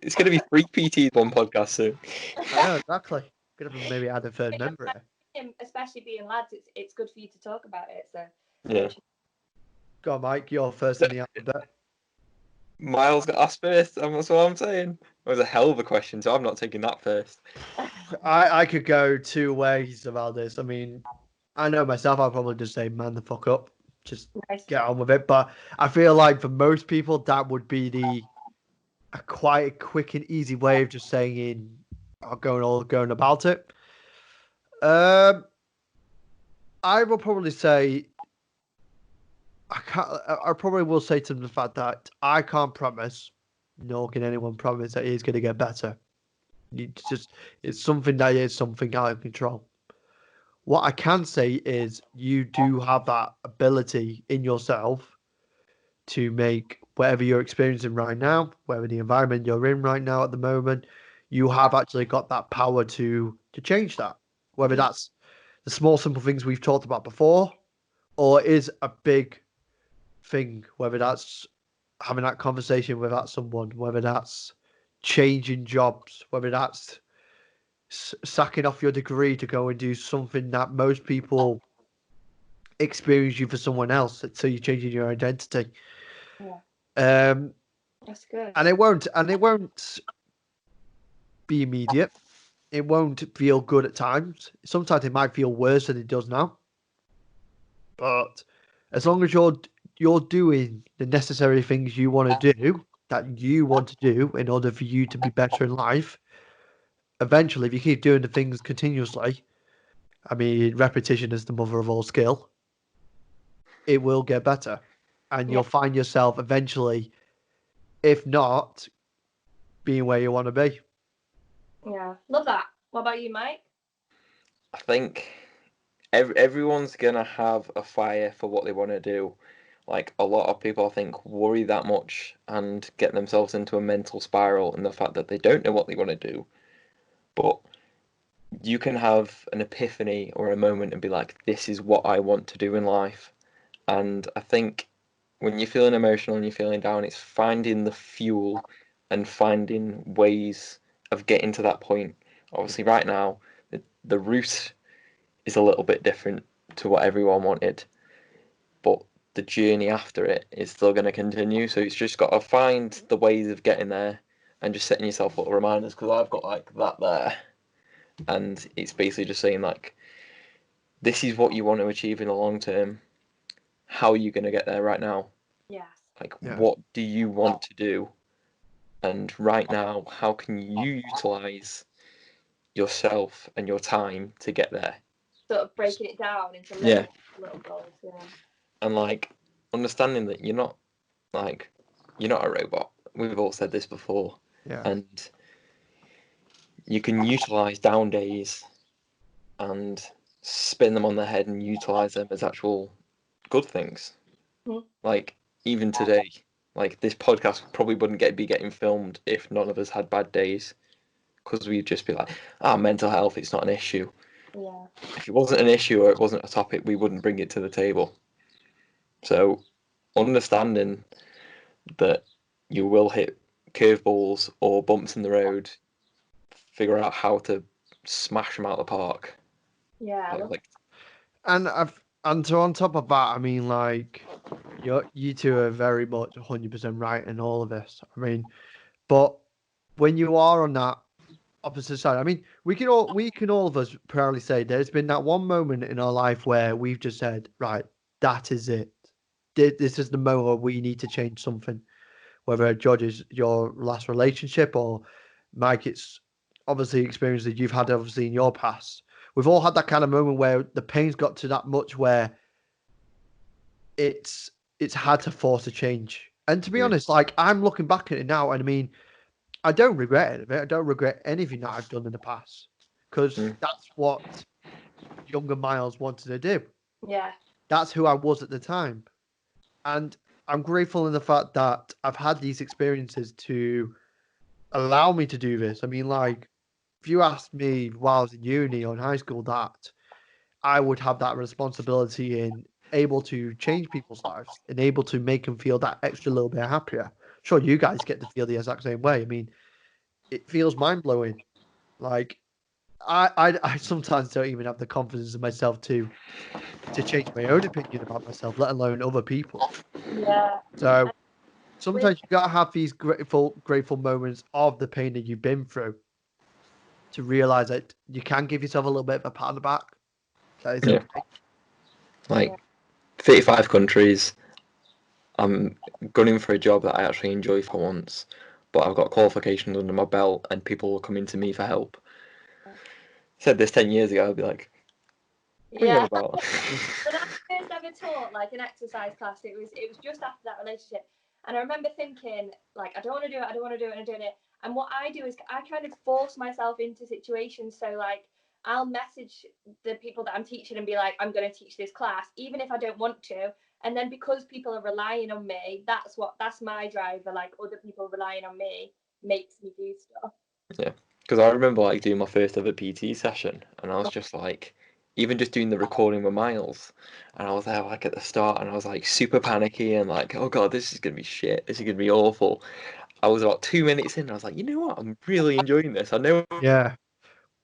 It's going to be 3 PTs, one podcast soon. I know exactly. Could have maybe add a third member here. especially being lads, it's good for you to talk about it. So Yeah. Go on, Mike. You're first in the alphabet. Myles got asked first, and that's what I'm saying. It was a hell of a question, so I'm not taking that first. I could go two ways about this. I mean, I know myself. I'll probably just say, "Man, the fuck up." Just nice. get on with it. But I feel like for most people, that would be quite a quick and easy way of just saying, going about it. Um, I will probably say I can't. I probably will say to them the fact that I can't promise, nor can anyone promise that it's going to get better. It's something that is something out of control. What I can say is you do have that ability in yourself to make whatever you're experiencing right now, whatever the environment you're in right now at the moment, you have actually got that power to change that. Whether that's the small simple things we've talked about before, or is a big thing, whether that's having that conversation with that someone, whether that's changing jobs, whether that's sacking off your degree to go and do something that most people experience you for someone else, so you're changing your identity. Yeah, Um, that's good. and it won't be immediate. It won't feel good at times. Sometimes it might feel worse than it does now. But as long as you're doing the necessary things you want to do, that you want to do in order for you to be better in life, eventually, if you keep doing the things continuously, I mean, repetition is the mother of all skill, it will get better. And Yeah, you'll find yourself eventually, if not, being where you want to be. yeah, love that. What about you, Mike? I think everyone's going to have a fire for what they want to do. Like, a lot of people, I think, worry that much and get themselves into a mental spiral in the fact that they don't know what they want to do. But you can have an epiphany or a moment and be like, this is what I want to do in life. And I think when you're feeling emotional and you're feeling down, it's finding the fuel and finding ways of getting to that point. Obviously, right now, the route is a little bit different to what everyone wanted, but the journey after it is still going to continue. So it's just got to find the ways of getting there and just setting yourself little reminders, because I've got like that there. And it's basically just saying like, this is what you want to achieve in the long term. How are you going to get there right now? Yes. Like, Yeah. what do you want to do? And right now, how can you utilize yourself and your time to get there? Sort of breaking it down into Yeah. little goals. Yeah. And like understanding that you're not a robot. We've all said this before. Yeah. And you can utilize down days and spin them on their head and utilize them as actual good things. Mhm. Like even today, like this podcast probably wouldn't be getting filmed if none of us had bad days, because we'd just be like, mental health, it's not an issue. Yeah. If it wasn't an issue or it wasn't a topic, we wouldn't bring it to the table. So understanding that you will hit curveballs or bumps in the road, figure out how to smash them out of the park. Yeah. Like, And so on top of that, I mean, like, you two are very much 100% right in all of this. I mean, but when you are on that opposite side, I mean, we can all of us proudly say there's been that one moment in our life where we've just said, right, that is it. This is the moment where we need to change something. Whether George is your last relationship or Mike, it's obviously experience that you've had obviously in your past. We've all had that kind of moment where the pain's got to that much where it's had to force a change. And to be honest, like I'm looking back at it now, and I mean, I don't regret it. I don't regret anything that I've done in the past because that's what younger Myles wanted to do. Yeah. That's who I was at the time, and I'm grateful in the fact that I've had these experiences to allow me to do this. I mean, like, if you asked me while I was in uni or in high school that I would have that responsibility in able to change people's lives and able to make them feel that extra little bit happier. Sure, you guys get to feel the exact same way. I mean, it feels mind blowing. Like, I sometimes don't even have the confidence in myself to change my own opinion about myself, let alone other people. Yeah. So With sometimes you gotta have these grateful moments of the pain that you've been through to realize that you can give yourself a little bit of a pat on the back. That is okay. like 35 countries. I'm gunning for a job that I actually enjoy for once, but I've got qualifications under my belt and people are coming to me for help. Said this 10 years ago, I'd be like, what are you on yeah. about? When I first ever taught like an exercise class, it was just after that relationship, and I remember thinking like, I don't want to do it, I don't want to do it, and I'm doing it. And what I do is I kind of force myself into situations. So like, I'll message the people that I'm teaching and be like, I'm going to teach this class, even if I don't want to. And then because people are relying on me, that's my driver. Like other people relying on me makes me do stuff. Yeah, because I remember like doing my first ever PT session, and I was just like, even just doing the recording with Myles, and I was there like at the start, and I was like super panicky and like, oh god, this is gonna be shit, this is gonna be awful. I was about 2 minutes in, and I was like, you know what, I'm really enjoying this. I know. Yeah,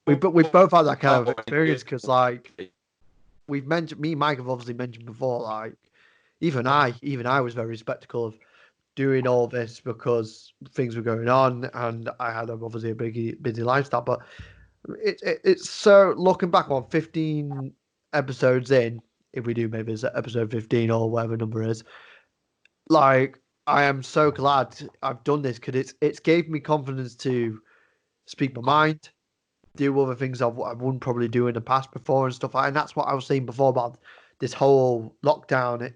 we've both had that kind of how I experience enjoy because like we've mentioned, me and Mike have obviously mentioned before, like even I was very skeptical of doing all this because things were going on and I had obviously a busy lifestyle. But it's so looking back on 15 episodes in, if we do maybe it's episode 15 or whatever number it is, like I am so glad I've done this because it's gave me confidence to speak my mind, do other things I wouldn't probably do in the past before and stuff like that. And that's what I was saying before about this whole lockdown. It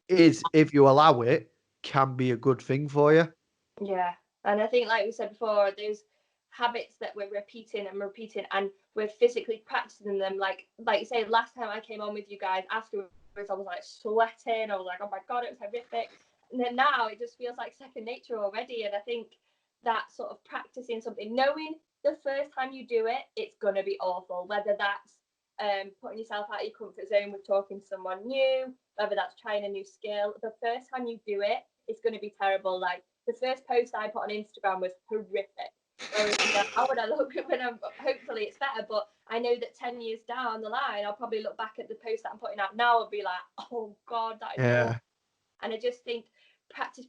is, if you allow it, can be a good thing for you. Yeah. And I think, like we said before, those habits that we're repeating and we're physically practicing them. Like you say, last time I came on with you guys, afterwards I was like sweating. I was like, oh my God, it was horrific. And then now it just feels like second nature already. And I think that sort of practicing something, knowing the first time you do it, it's going to be awful. Whether that's putting yourself out of your comfort zone with talking to someone new, whether that's trying a new skill. The first time you do it, it's going to be terrible. Like the first post I put on Instagram was horrific. Whereas how would I look when hopefully it's better, but I know that 10 years down the line, I'll probably look back at the post that I'm putting out now and be like, oh God, that is awful. And I just think practice,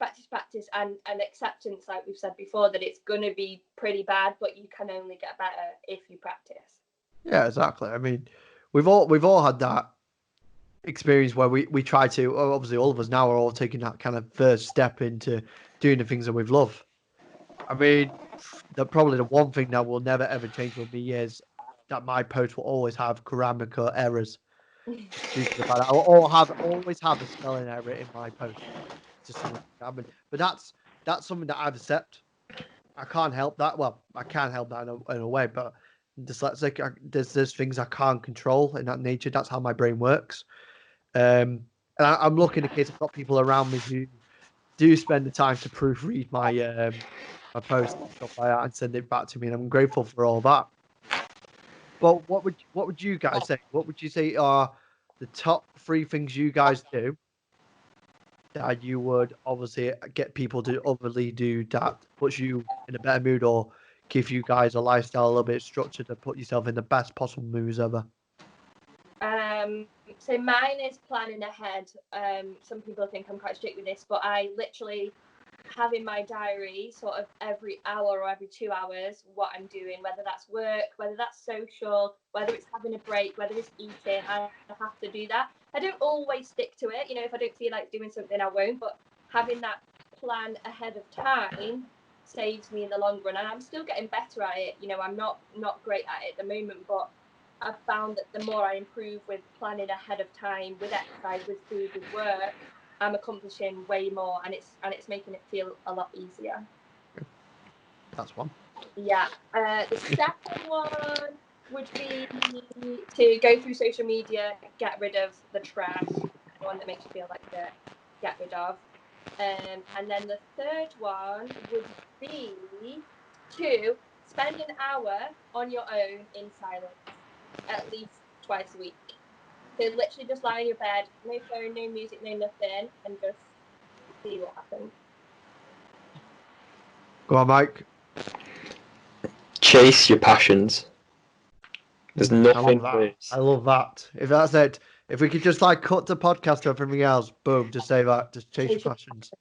and acceptance, like we've said before, that it's going to be pretty bad, but you can only get better if you practice. Yeah, exactly. I mean, we've all had that experience where we try to, obviously all of us now are all taking that kind of first step into doing the things that we love. I mean, probably the one thing that will never ever change with me is that my post will always have grammatical errors. I will always have a spelling error in my post. Just something like that. But that's something that I've accepted. I can't help that. Well, I can help that in a way, but dyslexic, there's things I can't control in that nature. That's how my brain works. And I'm lucky in case I've got people around me who do spend the time to proofread my posts and stuff like that and send it back to me, and I'm grateful for all that. But what would you guys say? What would you say are the top 3 things you guys do that you would obviously get people to overly do that puts you in a better mood or give you guys a lifestyle a little bit structured to put yourself in the best possible moods ever? So mine is planning ahead. Some people think I'm quite strict with this, but I literally have in my diary sort of every hour or every 2 hours what I'm doing, whether that's work, whether that's social, whether it's having a break, whether it's eating. I have to do that. I don't always stick to it. If I don't feel like doing something, I won't. But having that plan ahead of time saves me in the long run, and I'm still getting better at it. I'm not great at it at the moment, but I've found that the more I improve with planning ahead of time, with exercise, with food, with work, I'm accomplishing way more, and it's making it feel a lot easier. That's one. Yeah. The second one would be to go through social media, get rid of the trash, the one that makes you feel like shit, get rid of. And then the third one would be to spend an hour on your own in silence, at least twice a week. So literally just lie in your bed, no phone, no music, no nothing, and just see what happens. Go on, Mike. Chase your passions. There's nothing worse. I love that. If that's it, if we could just cut the podcast to everything else, boom, just say that. Just chase your passions.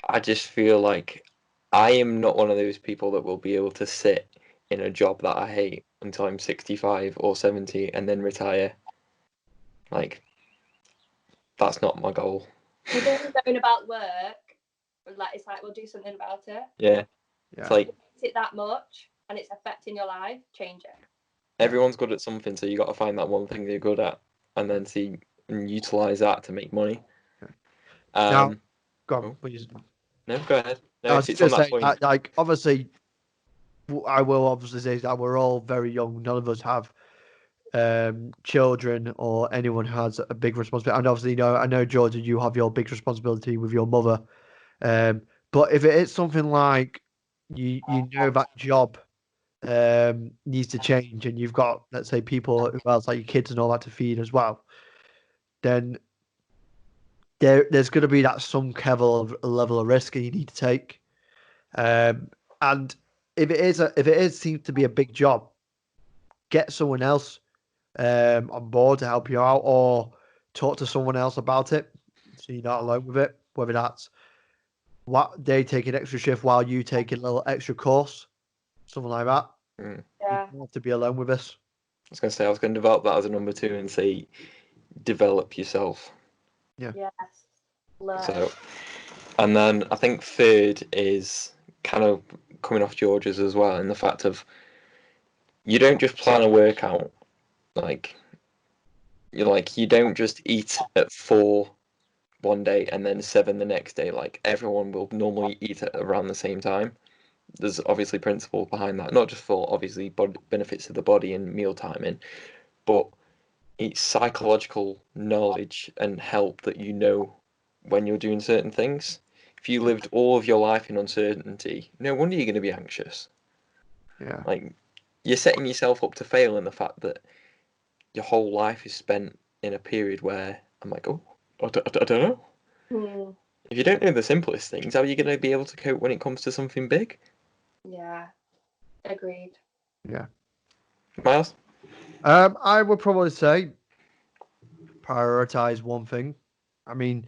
I just feel like I am not one of those people that will be able to sit in a job that I hate until I'm 65 or 70 and then retire. Like, that's not my goal. Going about work, it's like we'll do something about it. Yeah. It's like, is it that much and it's affecting your life? Change it. Everyone's good at something, so you got to find that one thing they're good at, and then see and utilize that to make money. Now, go on, please. No, go ahead. No, I was it's on that point. Obviously, I will obviously say that we're all very young. None of us have children or anyone who has a big responsibility. And obviously, I know, Georgia, you have your big responsibility with your mother. But if it is something like you know that job needs to change and you've got, let's say, people who else, like your kids and all that to feed as well, then there's going to be that some level of risk you need to take. And if it seems to be a big job, get someone else on board to help you out, or talk to someone else about it, so you're not alone with it. Whether that's what they take an extra shift while you take a little extra course, something like that. Yeah. You don't have to be alone with this. I was going to say, I was going to develop that as a number 2 and say, develop yourself. Yeah. Yes. So, and then I think third is kind of coming off George's as well, in the fact of you don't just plan a workout. You don't just eat at 4 one day and then 7 the next day. Like, everyone will normally eat at around the same time. There's obviously principles behind that, not just for obviously benefits of the body and meal timing, but it's psychological knowledge and help that when you're doing certain things. If if you lived all of your life in uncertainty, no wonder you're going to be anxious. Yeah. Like, you're setting yourself up to fail in the fact that your whole life is spent in a period where I'm like, oh, I don't know. Hmm. If you don't know the simplest things, how are you going to be able to cope when it comes to something big? Yeah, agreed. Yeah. Myles? I would probably say prioritize one thing. I mean,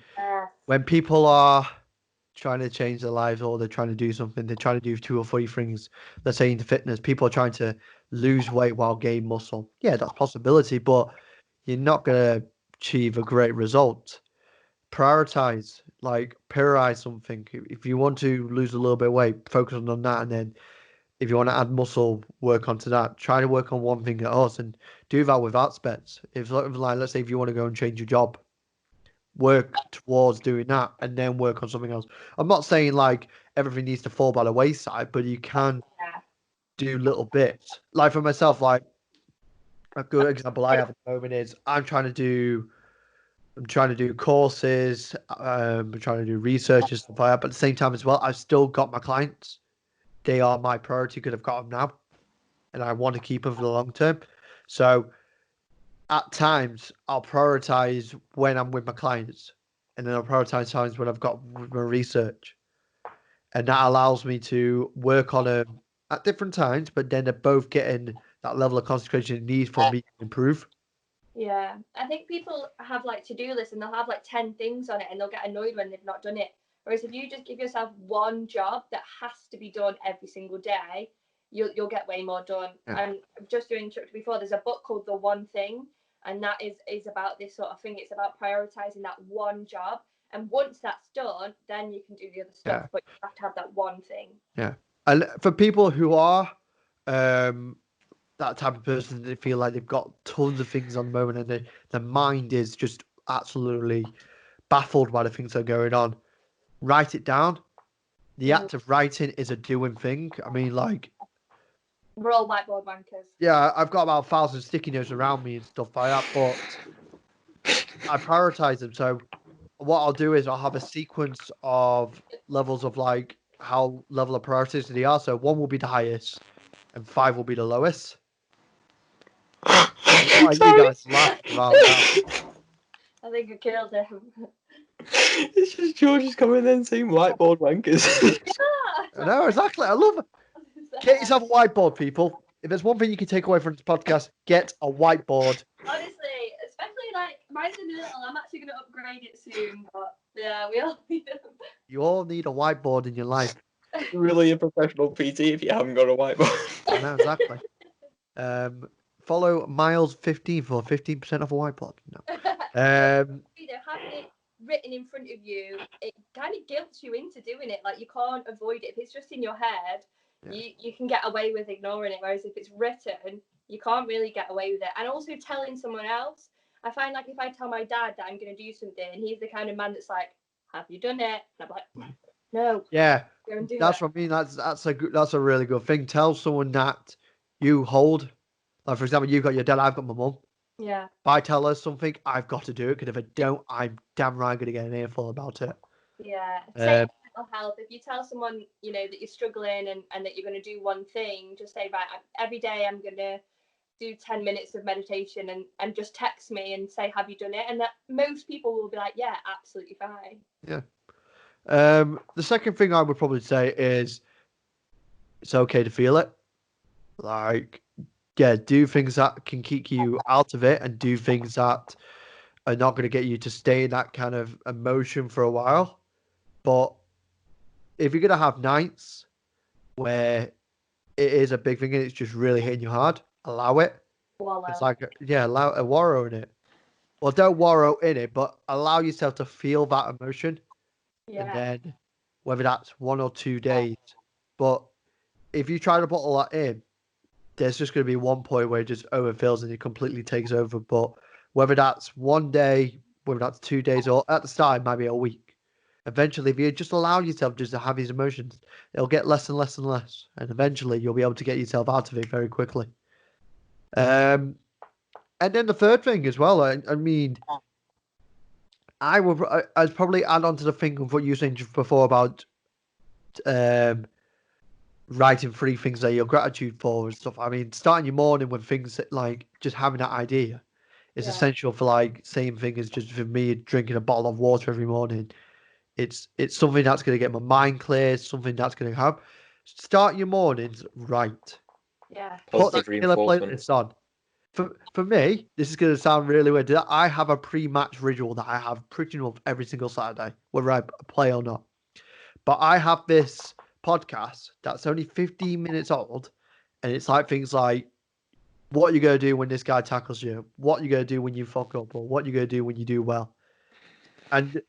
when people are trying to change their lives or they're trying to do something, they're trying to do 2 or 3 things, let's say into fitness, people are trying to lose weight while gain muscle. Yeah, that's a possibility, but you're not going to achieve a great result. Prioritize, like prioritize something. If you want to lose a little bit of weight, focus on that. And then if you want to add muscle, work onto that. Try to work on one thing at us and do that with aspects. If like, let's say if you want to go and change your job, work towards doing that and then work on something else. I'm not saying like everything needs to fall by the wayside, but you can Yeah. do little bits. Like for myself, like a good example I have at the moment is I'm trying to do courses, I'm trying to do research and stuff like that. But at the same time as well, I've still got my clients. They are my priority because I've got them now, and I want to keep them for the long term. So at times, I'll prioritize when I'm with my clients, and then I'll prioritize times when I've got my research, and that allows me to work on them at different times. But then they're both getting that level of concentration needs for me to improve. Yeah, I think people have like to-do lists and they'll have like 10 things on it and they'll get annoyed when they've not done it. Whereas if you just give yourself one job that has to be done every single day, you'll get way more done. Yeah. And just doing instructor before, there's a book called The One Thing, and that is about this sort of thing. It's about prioritizing that one job, and once that's done, then you can do the other stuff. Yeah. But you have to have that one thing. Yeah, and for people who are that type of person that feel like they've got tons of things on the moment and their mind is just absolutely baffled by the things that are going on, write it down. The act of writing is a doing thing. I mean, like, We're all whiteboard wankers. yeah, I've got about 1,000 sticky notes around me and stuff like that, but I prioritize them. So what I'll do is I'll have a sequence of levels of like how level of priorities they are. So 1 will be the highest and 5 will be the lowest. What are you guys laughing about now? I think I killed him. It's just George's coming in saying whiteboard wankers. I know, exactly. I love it. Get yourself a whiteboard, people. If there's one thing you can take away from this podcast, get a whiteboard. Honestly, especially like mine's a little. I'm actually going to upgrade it soon, but yeah, we all need them. You all need a whiteboard in your life. You're really a professional PT if you haven't got a whiteboard. I know, exactly. Follow Myles 15 for 15% off a whiteboard. No. Having it written in front of you, it kind of guilts you into doing it. Like you can't avoid it. If it's just in your head, Yeah. you can get away with ignoring it. Whereas if it's written, you can't really get away with it. And also telling someone else. I find like if I tell my dad that I'm going to do something, and he's the kind of man that's like, "Have you done it?" And I'm like, "No." Yeah, Go and do that's it. what I mean. That's a really good thing. Tell someone that you hold. Like for example, you've got your dad, I've got my mum. Yeah. If I tell her something, I've got to do it because if I don't, I'm damn right going to get an earful about it. Yeah. Same with mental health. If you tell someone, you know, that you're struggling and that you're going to do one thing, just say, right, every day I'm going to do 10 minutes of meditation and just text me and say, have you done it? And that most people will be like, yeah, absolutely fine. Yeah. The second thing I would probably say is it's okay to feel it. Like, yeah, do things that can keep you out of it and do things that are not going to get you to stay in that kind of emotion for a while. But if you're going to have nights where it is a big thing and it's just really hitting you hard, allow it. Wallow. It's like, yeah, allow a wallow in it. Well, don't wallow in it, but allow yourself to feel that emotion. Yeah. And then whether that's 1 or 2 days. But if you try to bottle that in, there's just going to be one point where it just overfills and it completely takes over. But whether that's 1 day, whether that's 2 days, or at the start, it might be a week. Eventually, if you just allow yourself just to have these emotions, it'll get less and less and less. And eventually, you'll be able to get yourself out of it very quickly. And then the third thing as well, I mean, I'd probably add on to the thing of what you were saying before about writing 3 things that you're gratitude for and stuff. I mean, starting your morning with things like just having that idea is essential for like same thing as just for me drinking a bottle of water every morning. It's something that's going to get my mind clear. Something that's going to have start your mornings right. Yeah. Put that Positive killer reinforcement. playlist on. For me, this is going to sound really weird. I have a pre-match ritual that I have pretty much every single Saturday, whether I play or not. But I have this podcast that's only 15 minutes old, and it's like things like what you're going to do when this guy tackles you, what you're going to do when you fuck up, or what you're going to do when you do well. And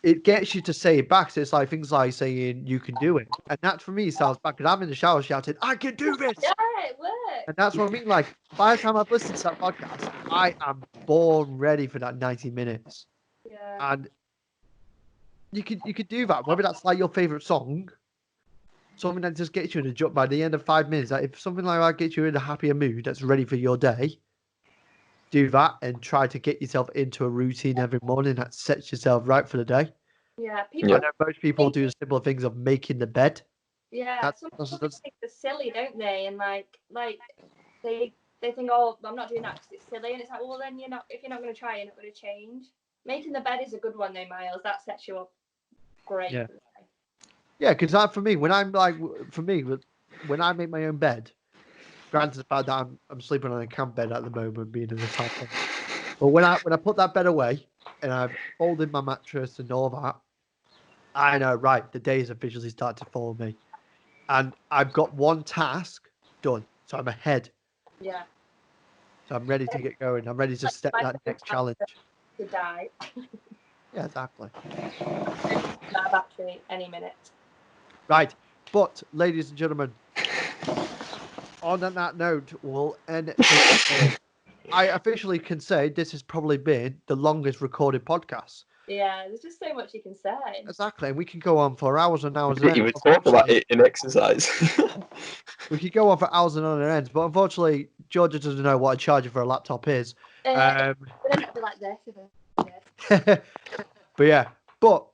it gets you to say it back. So it's like things like saying you can do it. And that for me sounds bad because I'm in the shower shouting, I can do this. Yeah, it works. And that's what I mean. Like, by the time I've listened to that podcast, I am born ready for that 90 minutes. Yeah. And you could do that, whether that's like your favorite song, something that just gets you in a jump by the end of 5 minutes. Like if something like that gets you in a happier mood, that's ready for your day, do that and try to get yourself into a routine every morning that sets yourself right for the day. Yeah. I know most people do the simple things of making the bed. Yeah. Some people think they're silly, don't they? And like they think, oh, I'm not doing that because it's silly. And it's like, well, then if you're not going to try, you're not going to change. Making the bed is a good one, though, Myles. That sets you up great. Yeah. Yeah, because that for me, when I'm like, when I make my own bed, granted the fact that I'm sleeping on a camp bed at the moment, being in the top. But when I put that bed away and I've folded my mattress and all that, I know, right, the day has officially started to follow me. And I've got one task done. So I'm ahead. Yeah. So I'm ready to get going. I'm ready to step that next challenge. To die. Yeah, exactly. My battery any minute. Right. But, ladies and gentlemen, on that note, we'll end this. I officially can say this has probably been the longest recorded podcast. Yeah, there's just so much you can say. Exactly, and we can go on for hours and hours. We didn't even talk about it in exercise. We could go on for hours and on ends, but unfortunately, Georgia doesn't know what a charger for a laptop is. But then it'd be like this. But but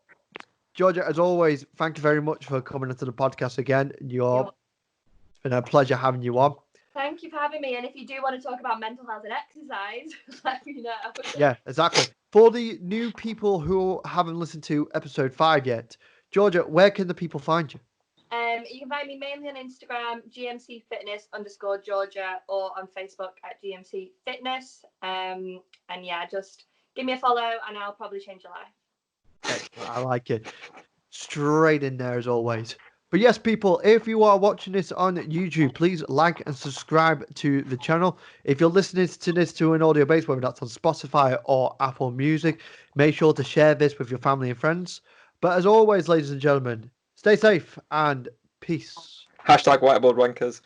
Georgia, as always, thank you very much for coming into the podcast again. It's been a pleasure having you on. Thank you for having me. And if you do want to talk about mental health and exercise, let me know. Yeah, exactly. For the new people who haven't listened to episode 5 yet, Georgia, where can the people find you? You can find me mainly on Instagram, GMC Fitness _Georgia, or on Facebook at GMC Fitness. And yeah, just give me a follow and I'll probably change your life. I like it. Straight in there as always. But yes, people, if you are watching this on YouTube, please like and subscribe to the channel. If you're listening to this to an audio base, whether that's on Spotify or Apple Music, make sure to share this with your family and friends. But as always, ladies and gentlemen, stay safe and peace. #whiteboard wankers.